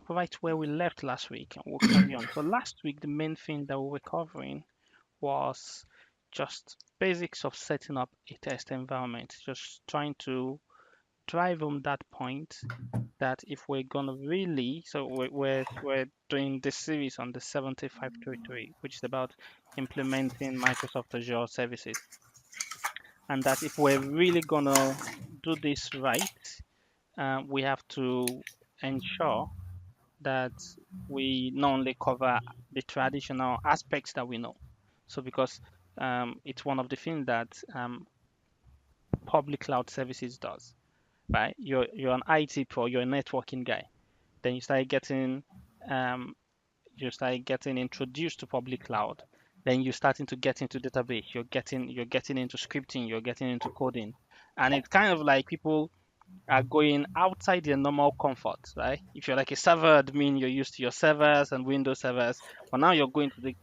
up right where we left last week and we'll carry on. So last week, the main thing that we were covering was just basics of setting up a test environment, just trying to drive home that point that if we're gonna really, so we're doing this series on the 7533, which is about implementing Microsoft Azure services, and that if we're really gonna do this right, we have to ensure that we not only cover the traditional aspects that we know. So because it's one of the things that public cloud services does, right? You're an IT pro, you're a networking guy. Then um, you start getting introduced to public cloud. Then you're starting to get into database. You're getting into scripting. You're getting into coding, and it's kind of like people are going outside their normal comfort, right? If you're like a server admin, you're used to your servers and Windows servers, but now you're going to the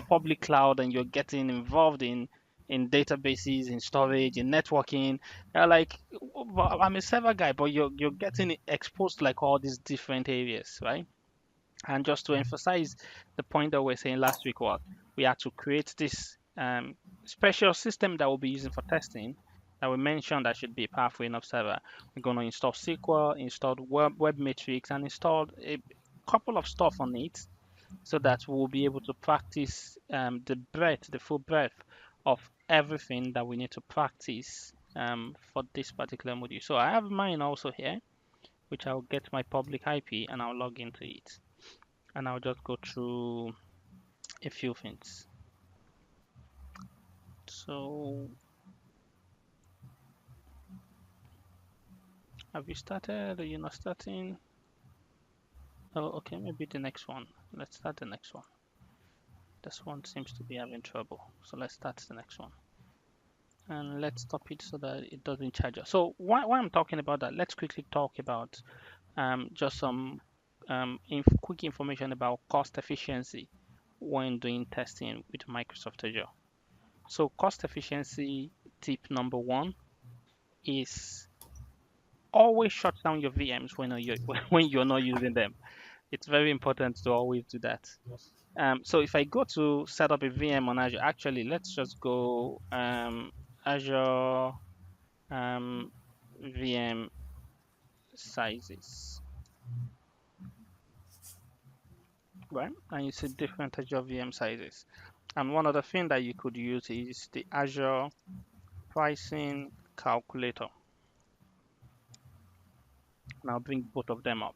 public cloud and you're getting involved in databases, in storage, in networking. You're like, "Well, I'm a server guy," but you're getting exposed to like all these different areas, right? And just to emphasize the point that we are saying last week was we had to create this special system that we'll be using for testing that we mentioned that should be a powerful enough server. We're going to install SQL, install web metrics, and install a couple of stuff on it so that we'll be able to practice the full breadth of everything that we need to practice for this particular module. So I have mine also here, which I'll get my public IP and I'll log into it. And I'll just go through a few things. So, have you started? Are you not starting? Oh, okay, maybe the next one. Let's start the next one. This one seems to be having trouble. So let's start the next one. And let's stop it so that it doesn't charge us. So while I'm talking about that, let's quickly talk about just some quick information about cost efficiency when doing testing with Microsoft Azure. So cost efficiency tip number one is always shut down your VMs when when you're not using them. It's very important to always do that. So if I go to set up a VM on Azure, actually, let's just go Azure VM sizes, right? And you see different Azure VM sizes. And one other thing that you could use is the Azure pricing calculator. And I'll bring both of them up.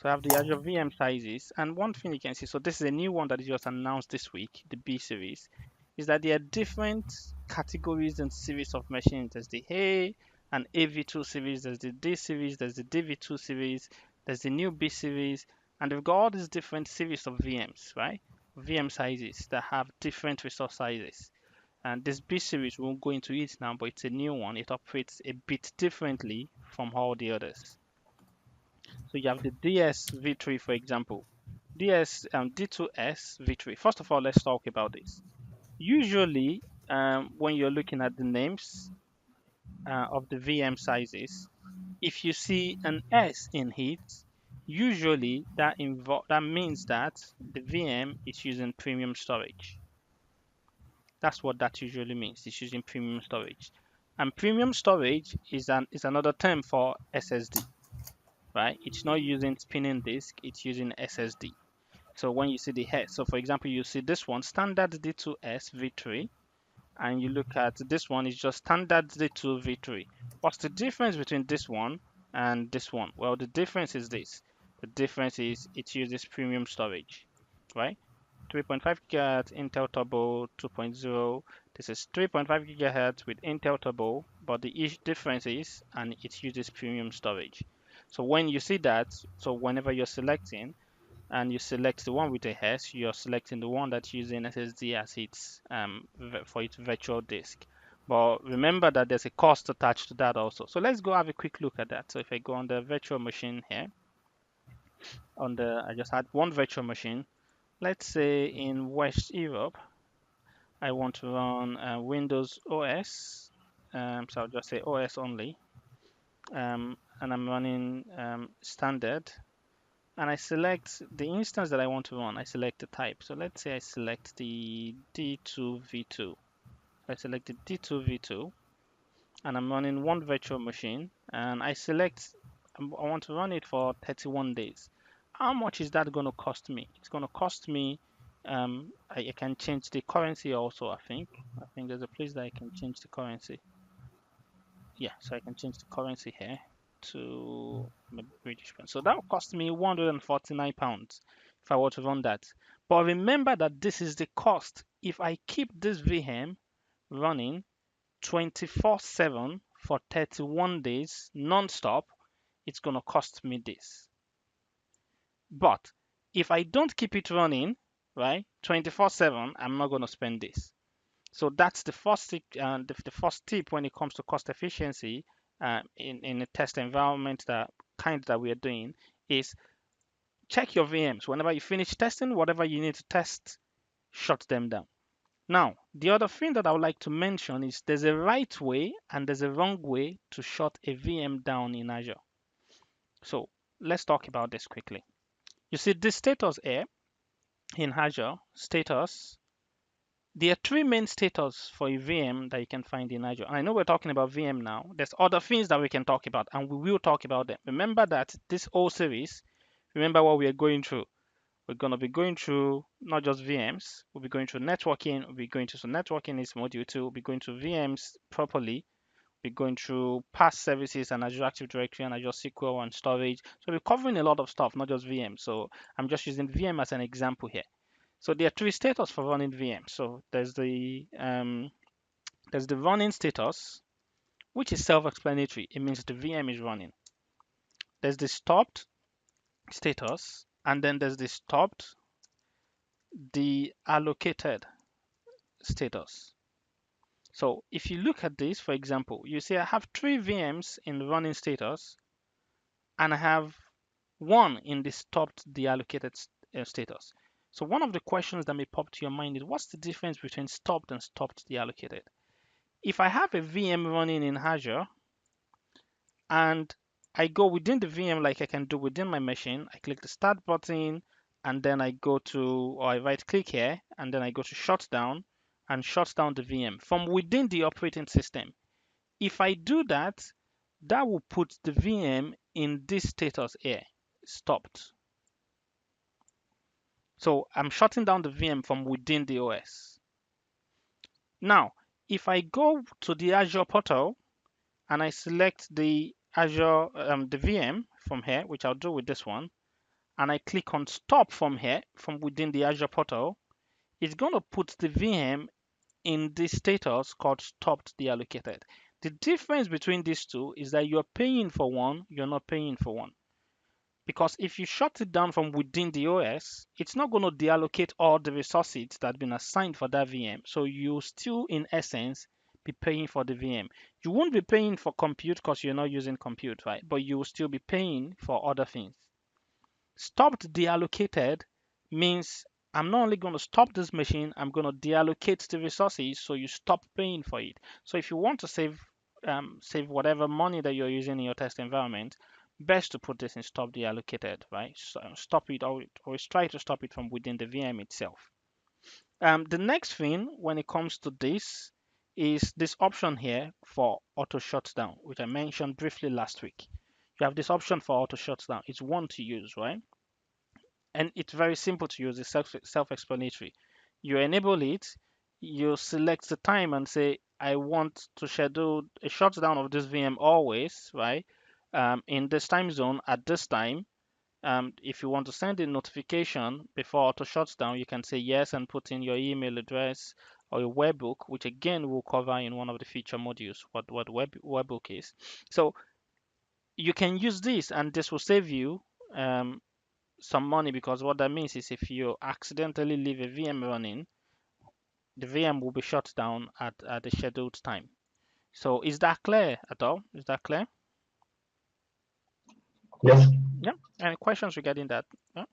So I have the Azure VM sizes, and one thing you can see, so this is a new one that is just announced this week, the B series, is that there are different categories and series of machines. There's the A and AV2 series, there's the D series, there's the DV2 series, there's the new B series, and they've got all these different series of VMs, right? VM sizes that have different resource sizes. And this B series, we won't go into it now, but it's a new one. It operates a bit differently from all the others. So you have the DS V3, for example. D2S V3. First of all, let's talk about this. Usually, when you're looking at the names of the VM sizes, if you see an S in it, usually that means that the VM is using premium storage. That's what that usually means. It's using premium storage, and premium storage is another term for SSD. Right? It's not using spinning disk, it's using SSD. So when you see the head, so for example, you see this one, standard D2S V3, and you look at this one, is just standard D2 V3. What's the difference between this one and this one? Well, the difference is this. The difference is it uses premium storage, right? 3.5 gigahertz Intel Turbo 2.0. This is 3.5 gigahertz with Intel Turbo, but the difference is, and it uses premium storage. So when you see that, so whenever you're selecting and you select the one with the S, you're selecting the one that's using SSD as its for its virtual disk. But remember that there's a cost attached to that also. So let's go have a quick look at that. So if I go on the virtual machine here, I just had one virtual machine. Let's say in West Europe, I want to run Windows OS. So I'll just say OS only. And I'm running standard. and I select the instance that I want to run. I select the type. So let's say I select the D2v2. I select the D2v2, and I'm running one virtual machine, and I select, I want to run it for 31 days. How much is that going to cost me? It's going to cost me, I can change the currency also, I think. I think there's a place that I can change the currency. Yeah, so I can change the currency here to British pound. So that will cost me £149 if I were to run that. But remember that this is the cost. If I keep this VM running 24/7 for 31 days non-stop, it's going to cost me this. But if I don't keep it running, right, 24/7, I'm not going to spend this. So that's the first tip, the first tip when it comes to cost efficiency in a test environment that we are doing is check your VMs. Whenever you finish testing, whatever you need to test, shut them down. Now, the other thing that I would like to mention is there's a right way and there's a wrong way to shut a VM down in Azure. So let's talk about this quickly. You see this status here in Azure, status. There are three main status for a VM that you can find in Azure. I know we're talking about VM now. There's other things that we can talk about, and we will talk about them. Remember that this whole series, remember what we are going through. We're going to be going through not just VMs, we'll be going through networking, we'll be going through, so networking is module 2, we'll be going through VMs properly, we're going through PaaS services and Azure Active Directory and Azure SQL and storage. So we're covering a lot of stuff, not just VM. So I'm just using VM as an example here. So there are three status for running VM. So there's the running status, which is self-explanatory. It means the VM is running. There's the stopped status, and then there's the stopped, the allocated status. So if you look at this, for example, you see I have three VMs in the running status, and I have one in the stopped deallocated status. So one of the questions that may pop to your mind is what's the difference between stopped and stopped deallocated? If I have a VM running in Azure and I go within the VM like I can do within my machine, I click the start button and then I go to, or I right click here and then I go to shutdown and shut down the VM from within the operating system. If I do that, that will put the VM in this status here, stopped. So I'm shutting down the VM from within the OS. Now, if I go to the Azure portal and I select the Azure, the VM from here, which I'll do with this one, and I click on stop from here, from within the Azure portal, it's going to put the VM in this status called stopped deallocated. The difference between these two is that you're paying for one, you're not paying for one. Because if you shut it down from within the OS, it's not going to deallocate all the resources that have been assigned for that VM. So you still, in essence, be paying for the VM. You won't be paying for compute because you're not using compute, right? But you will still be paying for other things. Stopped deallocated means I'm not only going to stop this machine, I'm going to deallocate the resources so you stop paying for it. So if you want to save whatever money that you're using in your test environment, best to put this in stop deallocated, right? So stop it, always try to stop it from within the VM itself. The next thing when it comes to this is this option here for auto shutdown, which I mentioned briefly last week. You have this option for auto shutdown. It's one to use, right? And it's very simple to use. It's self-explanatory. You enable it, you select the time and say, I want to schedule a shutdown of this VM always, right? In this time zone at this time. If you want to send a notification before auto shutdown, you can say yes and put in your email address or your webhook, which again we'll cover in one of the feature modules, what webhook is. So you can use this and this will save you some money, because what that means is if you accidentally leave a VM running, the VM will be shut down at the scheduled time. So is that clear at all? Is that clear? Yes. Yeah. Any questions regarding that? Yeah.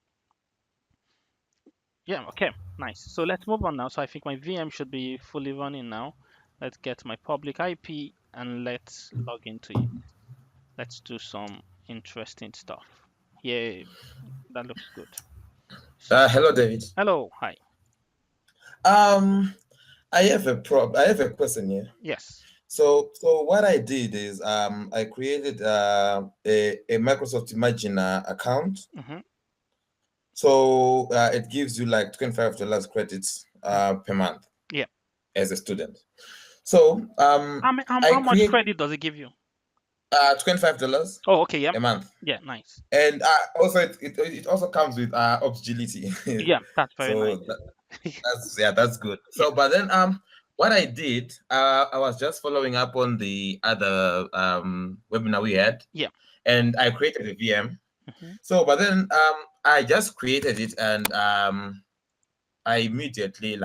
Yeah. Okay. Nice. So let's move on now. So I think my VM should be fully running now. Let's get my public IP and let's log into it. Let's do some interesting stuff. Yeah. that looks good. Hello, David. Hello, hi. Um, I have a question here. Yes. So what I did is I created a Microsoft Imagine account. Mm-hmm. So it gives you like $25 credits per month Yeah. as a student. So How I much create credit does it give you? $25 Oh, okay. Yeah. a month. Yeah. Nice. And also it also comes with opportunity. Yeah, that's very nice. So that's good. Yeah. So but then what I did, I was just following up on the other webinar we had, Yeah. and I created a VM. Mm-hmm. So but then I just created it, and I immediately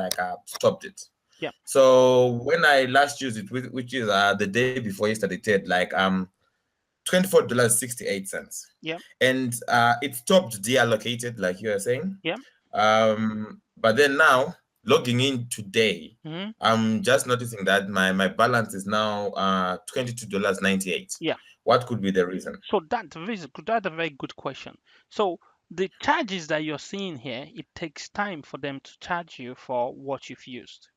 stopped it. Yeah. So when I last used it, which is the day before yesterday, it had like $24.68, Yeah. and it stopped deallocated, like you were saying. Yeah. But then now logging in today, Mm-hmm. I'm just noticing that my balance is now $22.98. Yeah. What could be the reason? So that's a very good question. So the charges that you're seeing here, it takes time for them to charge you for what you've used.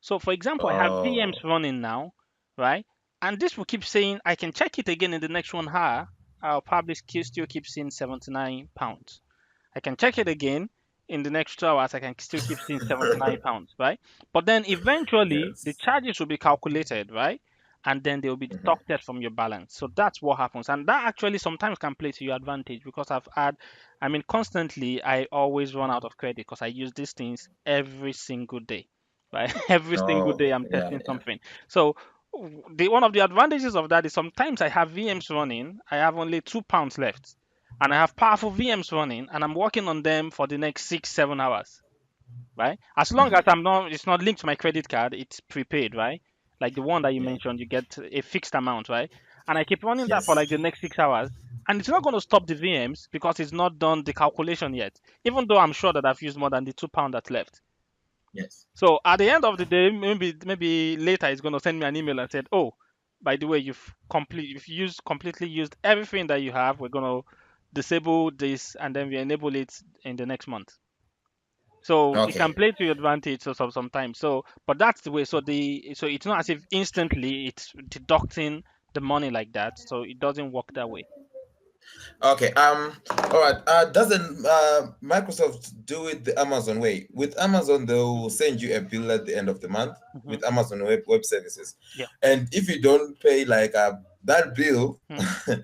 So for example, I have VMs Oh, running now, right? And this will keep saying I can check it again in the next 1 hour. I'll probably still keep seeing £79. I can check it again in the next 2 hours. I can still keep seeing £79, right? But then eventually the yes. charges will be calculated, right? And then they will be Mhm. deducted from your balance. So that's what happens. And that actually sometimes can play to your advantage because I mean, constantly, I always run out of credit because I use these things every single day, right? Every single Oh, day I'm yeah, testing yeah. something. So one of the advantages of that is sometimes I have VMs running, I have only £2 left, and I have powerful VMs running, and I'm working on them for the next 6, 7 hours, right? As long as Mhm. it's not linked to my credit card, it's prepaid, right? Like the one that you Yeah. mentioned, you get a fixed amount, right? And I keep running that for Yes. like the next 6 hours, and it's not going to stop the VMs because it's not done the calculation yet, even though I'm sure that I've used more than the £2 that's left. Yes. So at the end of the day, maybe later it's going to send me an email and said, "Oh, by the way, you've completely used everything that you have. We're going to disable this, and then we enable it in the next month." So it can Okay. play to your advantage so sometimes. So but that's the way. So it's not as if instantly it's deducting the money like that. So it doesn't work that way. Okay. All right. Doesn't Microsoft do it the Amazon way? With Amazon, they'll send you a bill at the end of the month Hmm. with Amazon web services, Yeah. and if you don't pay that bill, Hmm.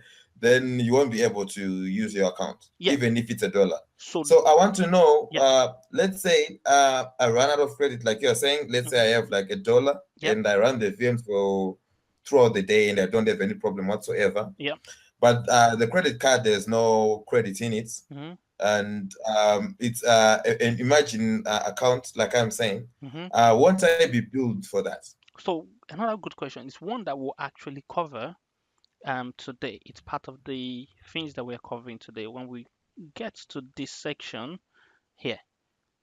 then you won't be able to use your account, Yeah. even if it's $1. So So I want to know. yeah. Let's say I run out of credit, like you're saying. Let's Hmm. say I have like $1, Yeah. and I run the VMs for throughout the day, and I don't have any problem whatsoever. Yeah. But the credit card, there's no credit in it, Hmm. and it's an Imagine account, like I'm saying. Hmm. Won't I be billed for that? So another good question is one that will actually cover today. It's part of the things that we're covering today when we get to this section here,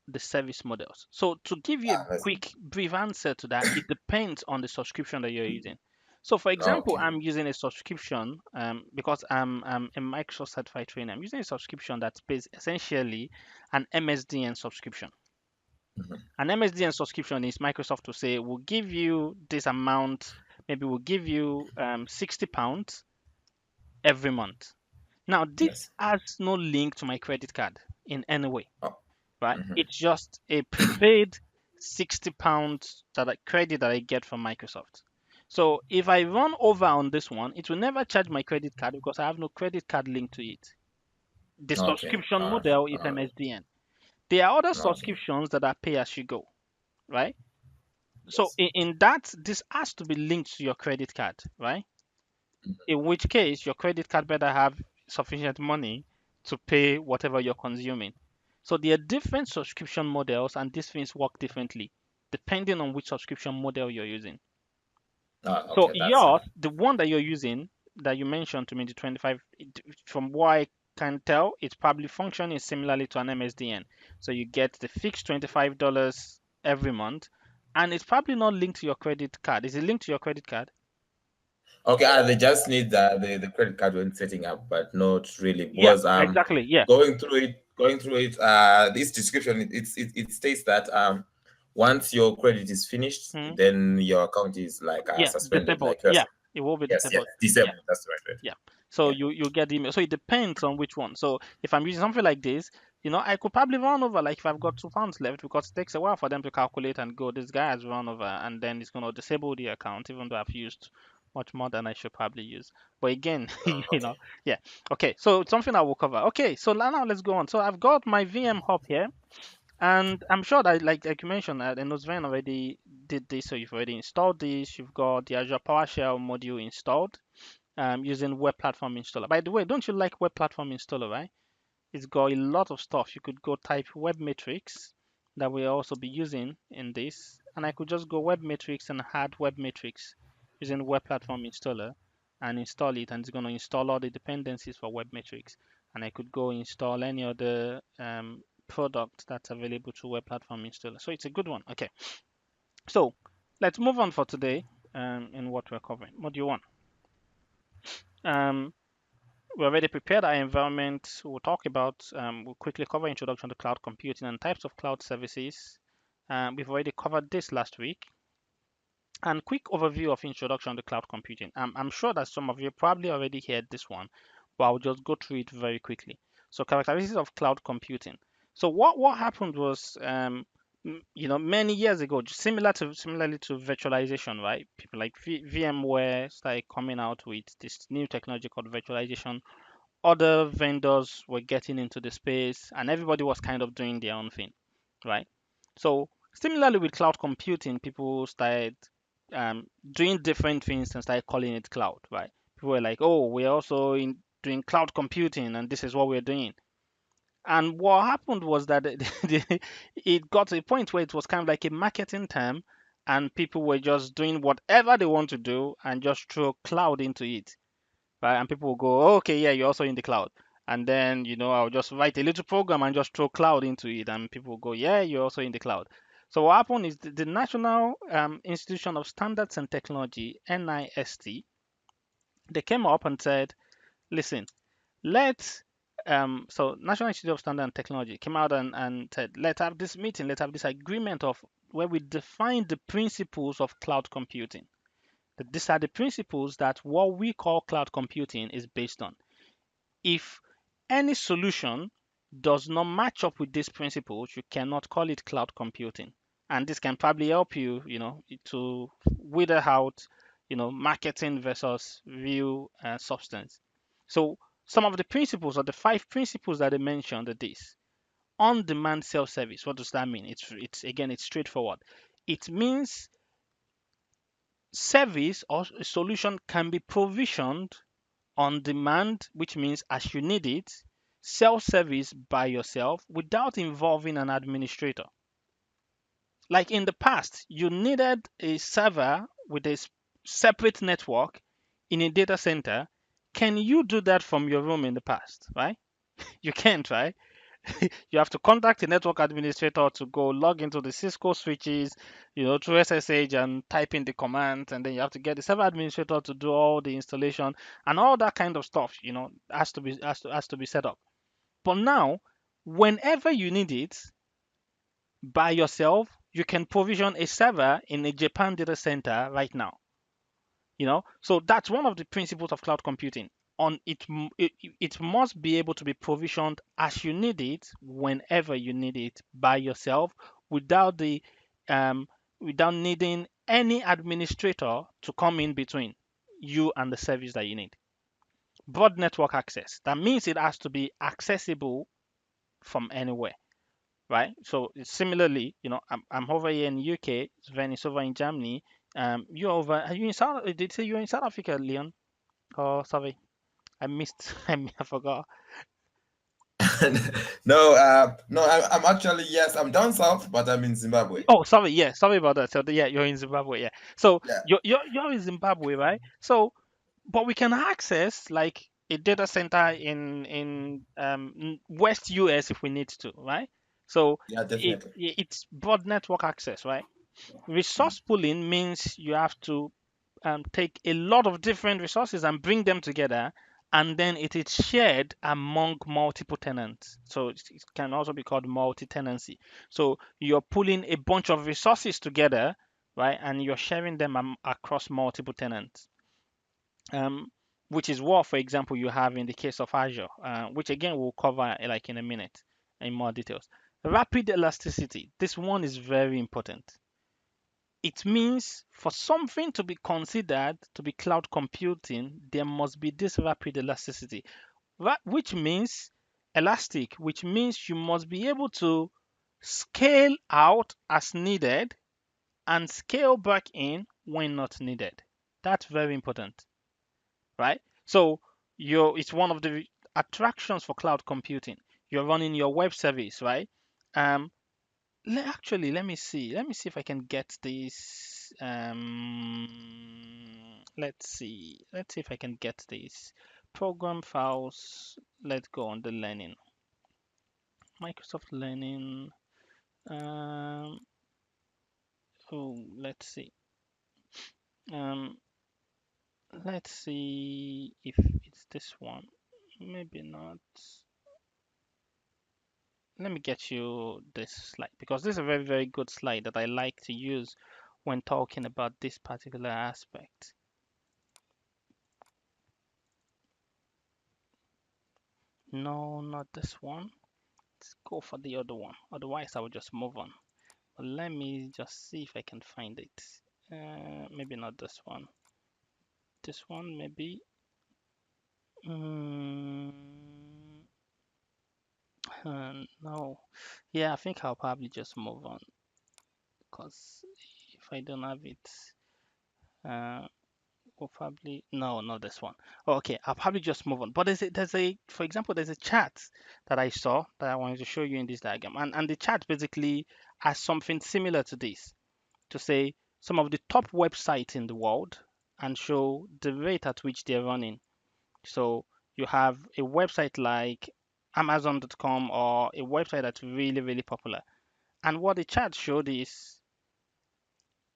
the service models. So to give you a That's quick brief answer to that, it depends on the subscription that you're using. So for example, okay. I'm using a subscription because I'm a Microsoft certified trainer. I'm using a subscription that's based essentially an MSDN subscription. Mhm. An MSDN subscription is Microsoft to say, we'll give you this amount, maybe we'll give you £60 every month. Now, this Yes. has no link to my credit card in any way, Oh, right? mhm. It's just a prepaid £60 credit that I get from Microsoft. So if I run over on this one, it will never charge my credit card because I have no credit card linked to it. The Okay. subscription All right. model is All right. MSDN. There are other Okay. subscriptions that are pay as you go, right? So Yes. in that, this has to be linked to your credit card, right? In which case, your credit card better have sufficient money to pay whatever you're consuming. So there are different subscription models, and these things work differently depending on which subscription model you're using. So Okay. That's yours, the one that you're using, that you mentioned to me, the 25, from what I can tell, it's probably functioning similarly to an MSDN. So you get the fixed $25 every month, and it's probably not linked to your credit card. Is it linked to your credit card? okay. They just need the credit card when setting up, but not really Yeah, because exactly. Yeah. going through it. going through it, this description, it states that once your credit is finished, Hmm. then your account is like Yeah, suspended, disabled. like Yeah, it will be yes, yes, disabled. Yeah. disabled. That's the right word. Yeah. So Yeah. you get the email. So it depends on which one. So if I'm using something like this, I could probably run over like if I've got £2 left because it takes a while for them to calculate and go, this guy has run over, and then it's gonna disable the account even though I've used much more than I should probably use. But again, Okay. yeah. Okay, so it's something I will cover. Okay, so now let's go on. So I've got my VM hub here, and I'm sure that like you mentioned, Nozven already did this, so you've already installed this. You've got the Azure PowerShell module installed using Web Platform Installer. By the way, don't you like Web Platform Installer, right? It's got a lot of stuff. You could go type Web Matrix that we'll also be using in this, and I could just go Web Matrix and add Web Matrix using Web Platform Installer and install it, and it's going to install all the dependencies for Web Matrix. And I could go install any other product that's available to Web Platform Installer. So it's a good one. Okay, so let's move on for today in what we're covering. Module 1. Um, we already prepared our environment. We'll talk about, we'll quickly cover introduction to cloud computing and types of cloud services. We've already covered this last week. And quick overview of introduction to cloud computing. I'm sure that some of you probably already heard this one, but I'll just go through it very quickly. So characteristics of cloud computing. So what happened was, many years ago, similarly to virtualization, right? People like VMware started coming out with this new technology called virtualization. Other vendors were getting into the space, and everybody was kind of doing their own thing, right? So similarly with cloud computing, people started doing different things and started calling it cloud, right? People were like, "Oh, we're also doing cloud computing, and this is what we're doing." And what happened was that it got to a point where it was kind of like a marketing term, and people were just doing whatever they want to do and just throw cloud into it, right? And people will go, "Oh, okay, yeah, you're also in the cloud." And then, I'll just write a little program and just throw cloud into it. And people will go, "Yeah, you're also in the cloud." So what happened is the National Institution of Standards and Technology, NIST, they came up and said, listen, let's, so National Institute of Standards and Technology came out and said, let's have this meeting, let's have this agreement of where we define the principles of cloud computing. That these are the principles that what we call cloud computing is based on. If any solution does not match up with these principles, you cannot call it cloud computing. And this can probably help you, to wither out, marketing versus real substance. So some of the principles or the 5 principles that I mentioned are this. On-demand self-service. What does that mean? It's straightforward. It means service or a solution can be provisioned on demand, which means as you need it, self-service by yourself without involving an administrator. Like in the past, you needed a server with a separate network in a data center. Can you do that from your room in the past, right? You can't, right? You have to contact a network administrator to go log into the Cisco switches, through SSH and type in the commands, and then you have to get the server administrator to do all the installation and all that kind of stuff. Has to be set up. But now, whenever you need it by yourself, you can provision a server in a Japan data center right now. So that's one of the principles of cloud computing. On it, it it must be able to be provisioned as you need it whenever you need it by yourself without the um without needing any administrator to come in between you and the service that you need. Broad network access, that means it has to be accessible from anywhere, right? So similarly, I'm over here in UK, Sven is over in Germany. You're over, are you in South, did you say you're in South Africa, Leon? Oh, sorry, I missed. I forgot. No, no, I'm actually, yes, I'm down south, but I'm in Zimbabwe. Oh, sorry. Yeah, sorry about that. So yeah, you're in Zimbabwe. Yeah. So Yeah, you're in Zimbabwe, right? So, but we can access like a data center in West US if we need to, right? So yeah, definitely. it's broad network access, right? Resource pooling means you have to take a lot of different resources and bring them together and then it is shared among multiple tenants. So it can also be called multi-tenancy. So you're pulling a bunch of resources together, right, and you're sharing them across multiple tenants. Um, which is what, for example, you have in the case of Azure, which again we'll cover like in a minute in more details. Rapid elasticity. This one is very important. It means for something to be considered to be cloud computing, there must be this rapid elasticity, which means elastic, which means you must be able to scale out as needed and scale back in when not needed. That's very important, right? So it's one of the attractions for cloud computing. You're running your web service, right? Um, actually, let me see if I can get this. Let's see if I can get these program files. Let's go on the learning. Microsoft Learning. Um, oh, Um, let's see if it's this one. Maybe not. Let me get you this slide because this is a very, very good slide that I like to use when talking about this particular aspect. No, not this one. Let's go for the other one. Otherwise, I will just move on. But let me just see if I can find it. Maybe not this one. This one, maybe. Mm, no. Yeah, I think I'll probably just move on because if I don't have it, uh, we'll probably no, not this one. Okay, I'll probably just move on. But for example, there's a chart that I saw that I wanted to show you in this diagram, and the chart basically has something similar to this to say some of the top websites in the world and show the rate at which they're running. So you have a website like Amazon.com or a website that's really, really popular. And what the chart showed is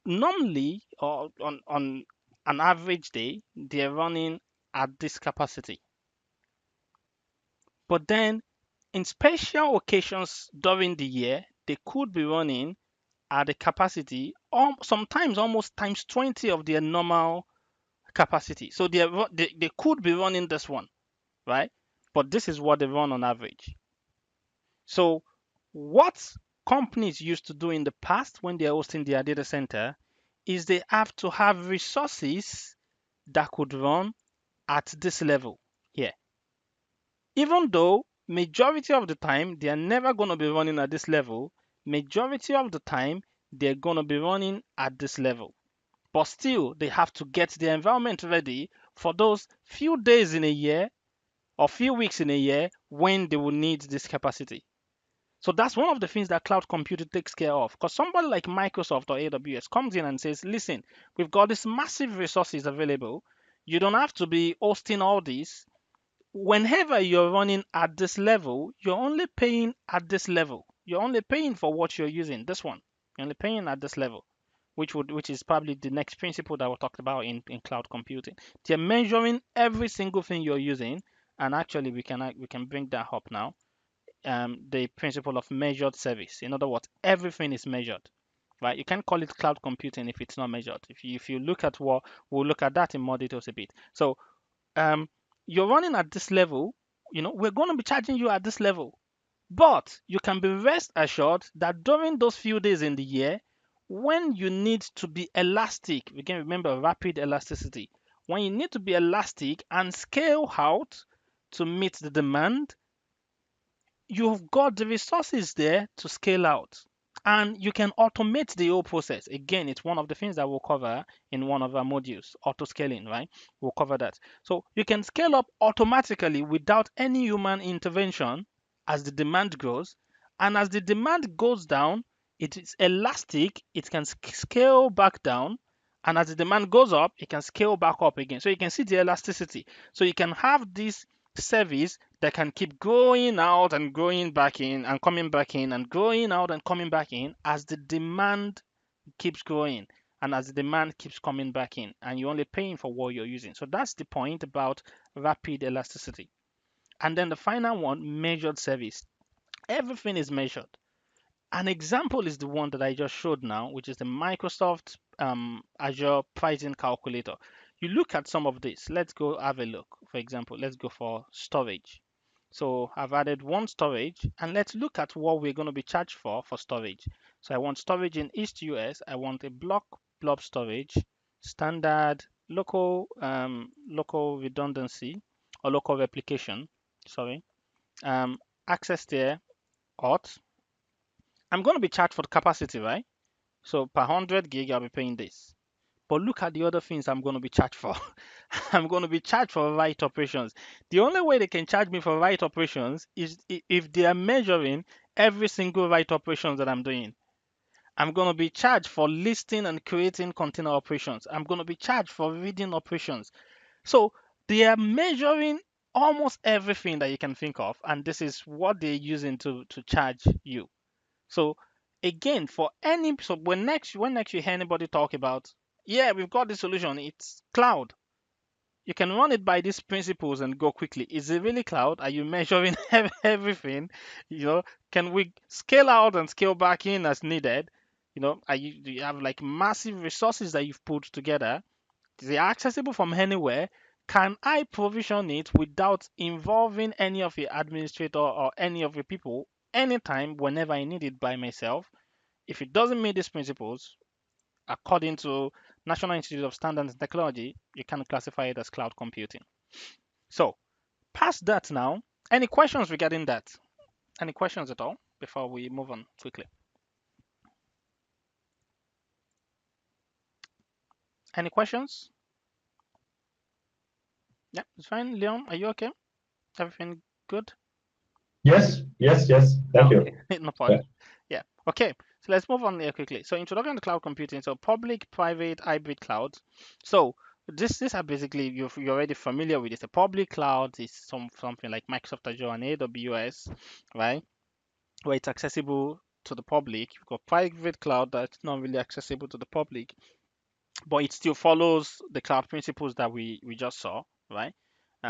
normally or on an average day, they're running at this capacity. But then in special occasions during the year, they could be running at a capacity sometimes almost times 20 of their normal capacity. So they could be running this one, right? But this is what they run on average. So what companies used to do in the past when they're hosting their data center is they have to have resources that could run at this level here. Even though majority of the time they are never going to be running at this level, majority of the time they're going to be running at this level. But still, they have to get the environment ready for those few days in a year or few weeks in a year when they will need this capacity. So that's one of the things that cloud computing takes care of. Because somebody like Microsoft or AWS comes in and says, listen, we've got these massive resources available. You don't have to be hosting all these. Whenever you're running at this level, you're only paying at this level. You're only paying for what you're using. This one, you're only paying at this level, which is probably the next principle that we talked about in cloud computing. They're measuring every single thing you're using, and actually we can bring that up now. The principle of measured service. In other words, everything is measured, right? You can't call it cloud computing if it's not measured. If you look at what we'll look at that in more details a bit. So um, you're running at this level. We're going to be charging you at this level, but you can be rest assured that during those few days in the year, when you need to be elastic, we can remember rapid elasticity. When you need to be elastic and scale out to meet the demand, you've got the resources there to scale out, and you can automate the whole process. Again, it's one of the things that we'll cover in one of our modules, auto scaling, right? We'll cover that. So you can scale up automatically without any human intervention as the demand grows, and as the demand goes down, it is elastic. It can scale back down, and as the demand goes up, it can scale back up again. So you can see the elasticity. So you can have this service that can keep going out and going back in and coming back in and going out and coming back in as the demand keeps growing. and as the demand keeps coming back in, and you're only paying for what you're using. So that's the point about rapid elasticity. And then the final one, measured service. Everything is measured. An example is the one that I just showed now, which is the Microsoft Azure pricing calculator. You look at some of this. Let's go have a look. For example, let's go for storage. So I've added one storage, and let's look at what we're going to be charged for storage. So I want storage in East US. I want a blob storage, standard, local redundancy or local replication. Sorry, access there, auth. I'm going to be charged for the capacity, right? So per 100 gig, I'll be paying this. But look at the other things I'm going to be charged for. I'm going to be charged for write operations. The only way they can charge me for write operations is if they are measuring every single write operations that I'm doing. I'm going to be charged for listing and creating container operations. I'm going to be charged for reading operations. So they are measuring almost everything that you can think of, and this is what they're using to charge you. So again, for any so when next you hear anybody talk about, yeah, we've got the solution, it's cloud. You can run it by these principles and go quickly. Is it really cloud? Are you measuring everything? You know, can we scale out and scale back in as needed? Do you have like massive resources that you've put together? They are accessible from anywhere. Can I provision it without involving any of the administrator or any of the people anytime, whenever I need it by myself? If it doesn't meet these principles, according to National Institute of Standards and Technology, you can classify it as cloud computing. So, past that now, any questions regarding that? Any questions at all before we move on quickly? Any questions? Yeah, it's fine. Leon, are you okay? Everything good? Yes, yes, yes. Thank Okay, you. no problem. Yeah. Okay. So let's move on here quickly. So introduction to cloud computing. So public, private, hybrid clouds. So these are basically you're already familiar with it. A public cloud is something like Microsoft Azure and AWS, right? Where it's accessible to the public. You've got private cloud that's not really accessible to the public, but it still follows the cloud principles that we just saw, right?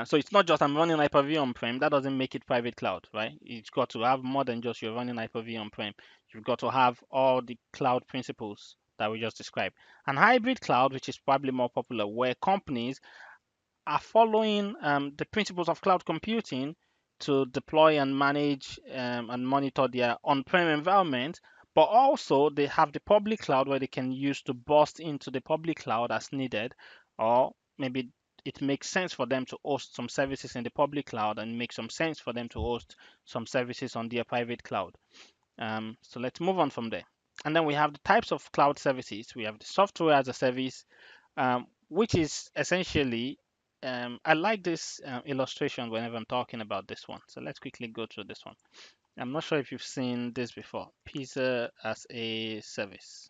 So it's not just I'm running Hyper-V on-prem. That doesn't make it private cloud, right? It's got to have more than just you're running Hyper-V on-prem. You've got to have all the cloud principles that we just described. And hybrid cloud, which is probably more popular, where companies are following the principles of cloud computing to deploy and manage and monitor their on-prem environment, but also they have the public cloud where they can use to burst into the public cloud as needed, or maybe it makes sense for them to host some services in the public cloud and make some sense for them to host some services on their private cloud. So let's move on from there. And then we have the types of cloud services. We have the software as a service, which is essentially, I like this illustration whenever I'm talking about this one. So let's quickly go through this one. I'm not sure if you've seen this before. Pizza as a service.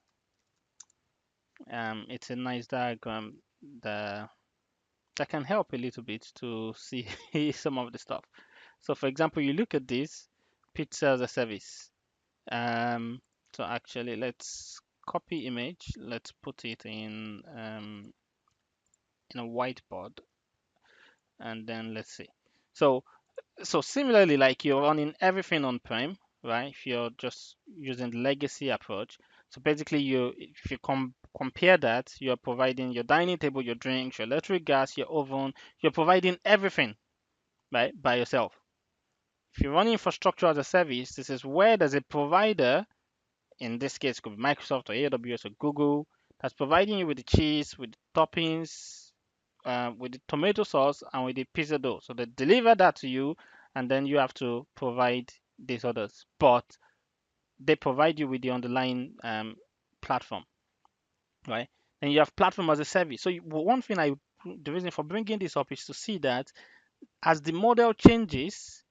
It's a nice diagram that can help a little bit to see some of the stuff. So for example, you look at this, pizza as a service. So actually, let's copy image. Let's put it in a whiteboard, and then let's see. So similarly, like you're running everything on-prem, right? If you're just using the legacy approach, so basically if you compare that, you're providing your dining table, your drinks, your electric, gas, your oven, you're providing everything, right, by yourself. If you run infrastructure as a service, this is where there's a provider, in this case it could be Microsoft or AWS or Google, that's providing you with the cheese, with the toppings, with the tomato sauce, and with the pizza dough. So they deliver that to you, and then you have to provide these others. But they provide you with the underlying platform, right? And you have platform as a service. So one thing the reason for bringing this up is to see that as the model changes,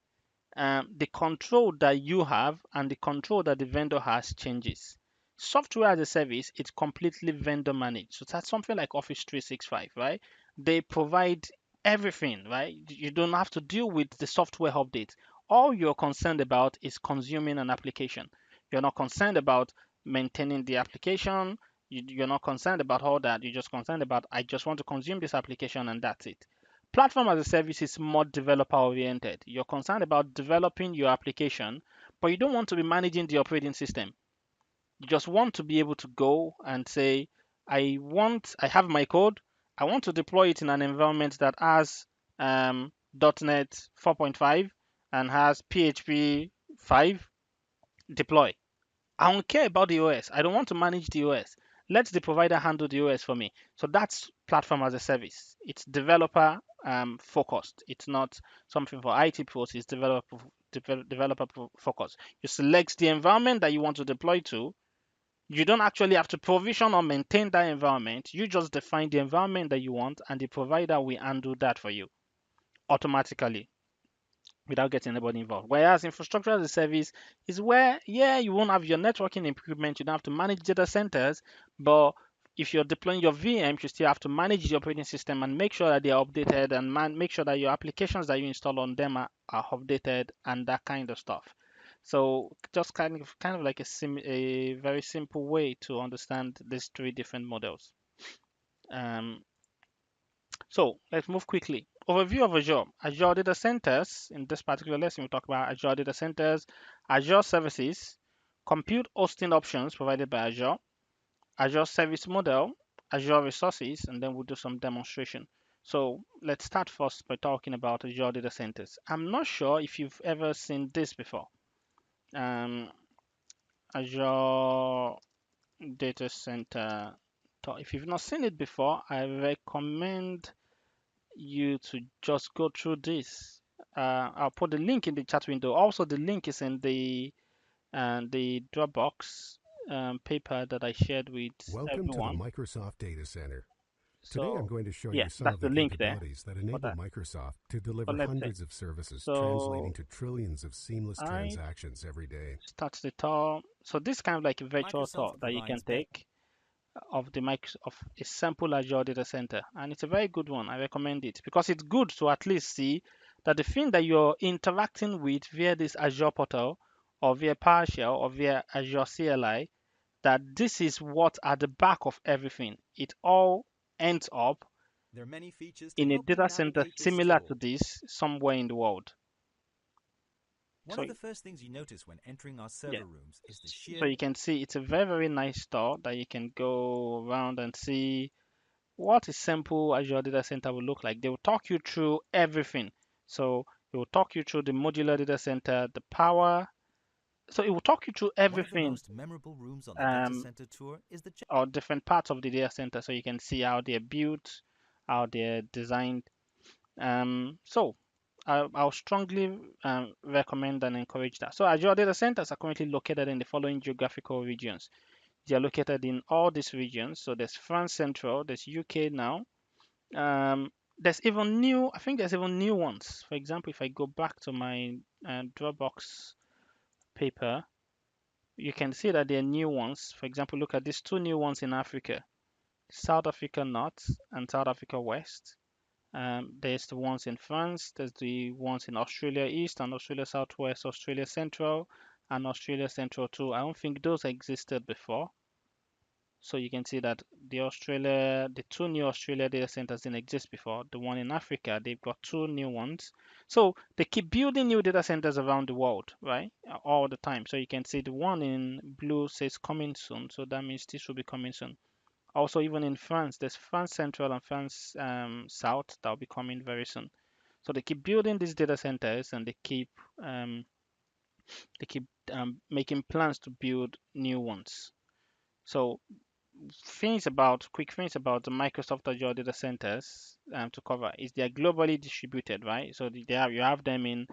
the control that you have and the control that the vendor has changes. Software as a service, it's completely vendor managed. So that's something like Office 365, right? They provide everything, right? You don't have to deal with the software update. All you're concerned about is consuming an application. You're not concerned about maintaining the application, You're not concerned about all that. You're just concerned about, I just want to consume this application and that's it. Platform as a service is more developer oriented. You're concerned about developing your application, but you don't want to be managing the operating system. You just want to be able to go and say, I have my code. I want to deploy it in an environment that has .NET 4.5 and has PHP 5. Deploy. I don't care about the OS. I don't want to manage the OS. Let the provider handle the OS for me. So that's platform as a service. It's developer focused. It's not something for IT pros. It's developer focused. You select the environment that you want to deploy to. You don't actually have to provision or maintain that environment. You just define the environment that you want, and the provider will handle that for you automatically without getting anybody involved. Whereas infrastructure as a service is where, yeah, you won't have your networking equipment, you don't have to manage data centers, but if you're deploying your VMs, you still have to manage the operating system and make sure that they are updated and make sure that your applications that you install on them are updated and that kind of stuff. So just kind of like a very simple way to understand these three different models. Um, so let's move quickly. Overview of Azure. Azure Data Centers. In this particular lesson, we talk about Azure Data Centers, Azure Services, compute hosting options provided by Azure, Azure Service Model, Azure Resources, and then we'll do some demonstration. So let's start first by talking about Azure Data Centers. I'm not sure if you've ever seen this before. Azure Data Center. If you've not seen it before, I recommend you to just go through this. I'll put the link in the chat window. Also, the link is in the Dropbox paper that I shared with Welcome to the everyone. Microsoft Data Center. Today I'm So going to show yeah, you some that's of the the link there capabilities that for enable that. Microsoft to But deliver let's say, hundreds of services, translating so to trillions of seamless I transactions every day. start the tour. So this is kind of like a virtual tour Microsoft that you can provides better. take of of a sample Azure data center, and it's a very good one. I recommend it because it's good to at least see that the thing that you're interacting with via this Azure portal or via PowerShell or via Azure CLI, that this is what at the back of everything. It all ends up There are many features to in a help you data center navigate this similar tour. to this somewhere in the world. One So of the first things you notice when entering our yeah, server rooms is the so sheer you can see it's a very, very nice store that you can go around and see what a simple Azure data center will look like. They will talk you through everything. So it will talk you through the modular data center, the power. So it will talk you through One of the everything, most memorable rooms on the data center tour is the or different parts of the data center, so you can see how they're built, how they're designed. I'll strongly recommend and encourage that. So Azure data centers are currently located in the following geographical regions. They are located in all these regions. So there's France Central, there's UK now. There's even new, I think there's even new ones. For example, if I go back to my Dropbox paper, you can see that there are new ones. For example, look at these two new ones in Africa, South Africa North and South Africa West. There's the ones in France, there's the ones in Australia East and Australia Southwest, Australia Central, and Australia Central too. I don't think those existed before. So you can see that the two new Australia data centers didn't exist before. The one in Africa, they've got two new ones. So they keep building new data centers around the world, right? All the time. So you can see the one in blue says coming soon. So that means this will be coming soon. Also, even in France, there's France Central and France South that will be coming very soon. So they keep building these data centers and they keep making plans to build new ones. So quick things about the Microsoft Azure data centers to cover is they are globally distributed, right? So you have them in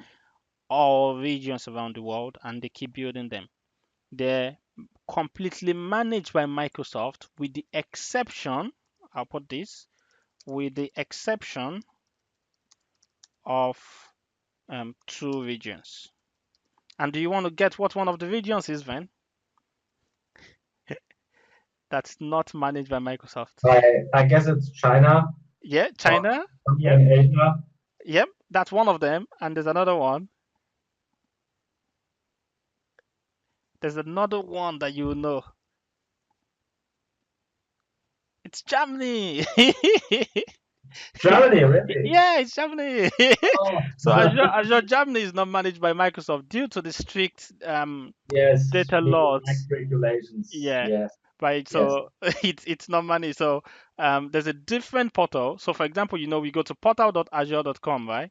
all regions around the world, and they keep building them. They're completely managed by Microsoft, with the exception, I'll put this, with the exception of two regions. And do you want to get what one of the regions is, Van? That's not managed by Microsoft. I guess it's China Yeah, or China. somewhere Yep, in Asia. yep, that's one of them. And there's another one. There's another one that you know. It's Germany. Germany, really? Yeah, it's Germany. Oh. So Azure Germany is not managed by Microsoft due to the strict Yes, data legal laws. regulations. Yeah, Yes, right. yes. So it's not managed. So there's a different portal. So for example, we go to portal.azure.com, right?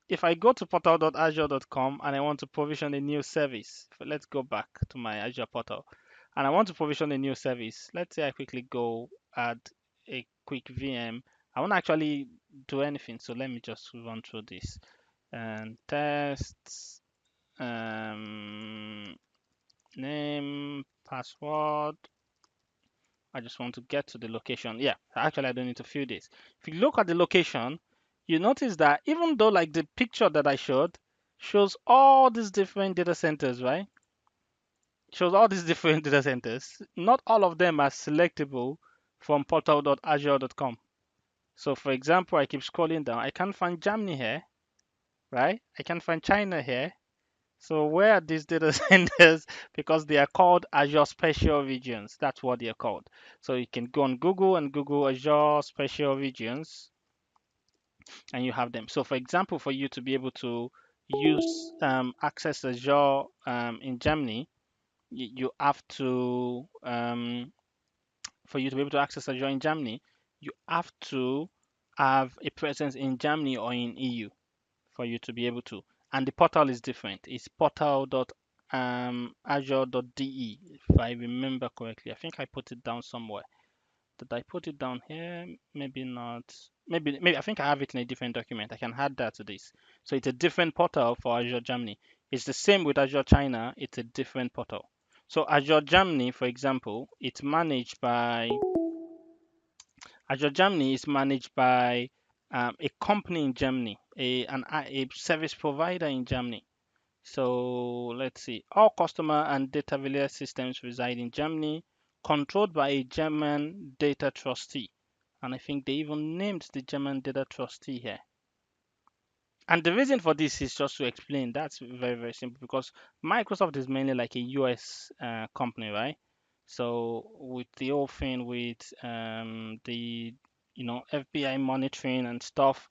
If I go to portal.azure.com and I want to provision a new service, let's go back to my Azure portal, and I want to provision a new service. Let's say I quickly go add a quick VM. I won't actually do anything, so let me just run through this and tests, name, password. I just want to get to the location. Yeah, actually, I don't need to fill this. If you look at the location, you notice that even though like the picture that I showed shows all these different data centers, right? Shows all these different data centers. Not all of them are selectable from portal.azure.com. So for example, I keep scrolling down. I can't find Germany here, right? I can't find China here. So where are these data centers? Because they are called Azure Special Regions. That's what they are called. So you can go on Google and Google Azure Special Regions, and you have them. So for example, for you to be able to use Access Azure in Germany, you have to for you to be able to access Azure in Germany, you have to have a presence in Germany or in EU for you to be able to. And the portal is different. It's portal.azure.de, if I remember correctly. I think I put it down somewhere. Did I put it down here? Maybe not. Maybe I think I have it in a different document. I can add that to this. So it's a different portal for Azure Germany. It's the same with Azure China. It's a different portal. So Azure Germany, for example, it's managed by Azure Germany is managed by a company in Germany, a service provider in Germany. So let's see. All customer and data related systems reside in Germany, controlled by a German data trustee. And I think they even named the German data trustee here. And the reason for this is just to explain. That's very, very simple because Microsoft is mainly like a US company, right? So with the whole thing with the FBI monitoring and stuff,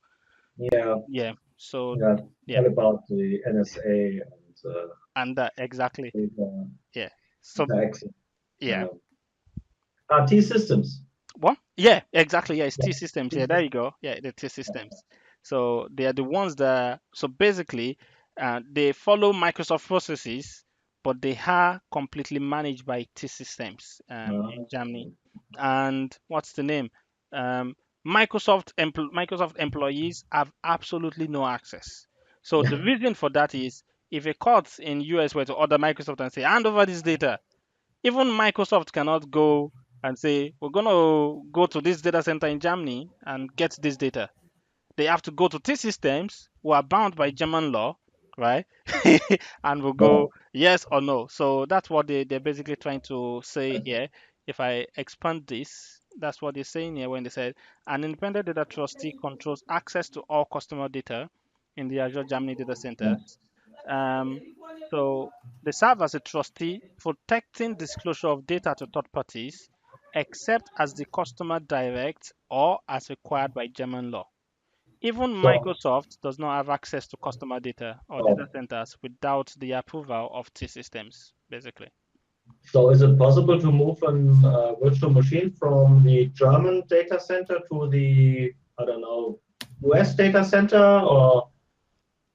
Yeah, yeah. So yeah. yeah, What about the NSA and exactly, data, yeah. So data access? yeah. T systems. What? Yeah, exactly. Yeah, it's Yeah, T systems. T Yeah, there you systems. go. Yeah, the T systems. So they are the ones that. So basically, they follow Microsoft processes, but they are completely managed by T systems in Germany. And what's the name? Um, Microsoft employees have absolutely no access. So the reason for that is if a court in US were to order Microsoft and say hand over this data, even Microsoft cannot go and say, we're going to go to this data center in Germany and get this data. They have to go to T systems who are bound by German law, right? And will go yes or no. So that's what they're basically trying to say here. If I expand this, that's what they're saying here when they said an independent data trustee controls access to all customer data in the Azure Germany data centers. Um, so they serve as a trustee, protecting disclosure of data to third parties, except as the customer directs or as required by German law. Even So, Microsoft does not have access to customer data or so, data centers without the approval of T systems, basically. so is it possible to move a virtual machine from the German data center to the, I don't know, US data center, or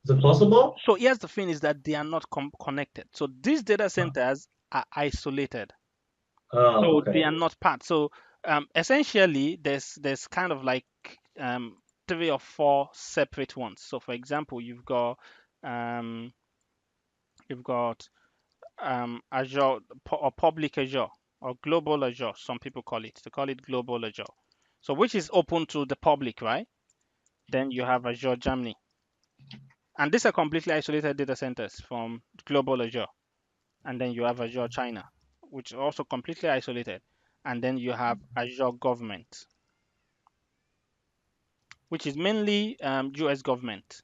is it possible? So here's the thing is that they are not connected. So these data centers are isolated. So Okay. they are not part. So essentially, there's kind of like um, three or four separate ones. So for example, um, you've got Azure or public Azure or global Azure. Some people call it. They call it global Azure. So which is open to the public, right? Then you have Azure Germany, and these are completely isolated data centers from global Azure. And then you have Azure China, which is also completely isolated. And then you have Azure Government, which is mainly US government.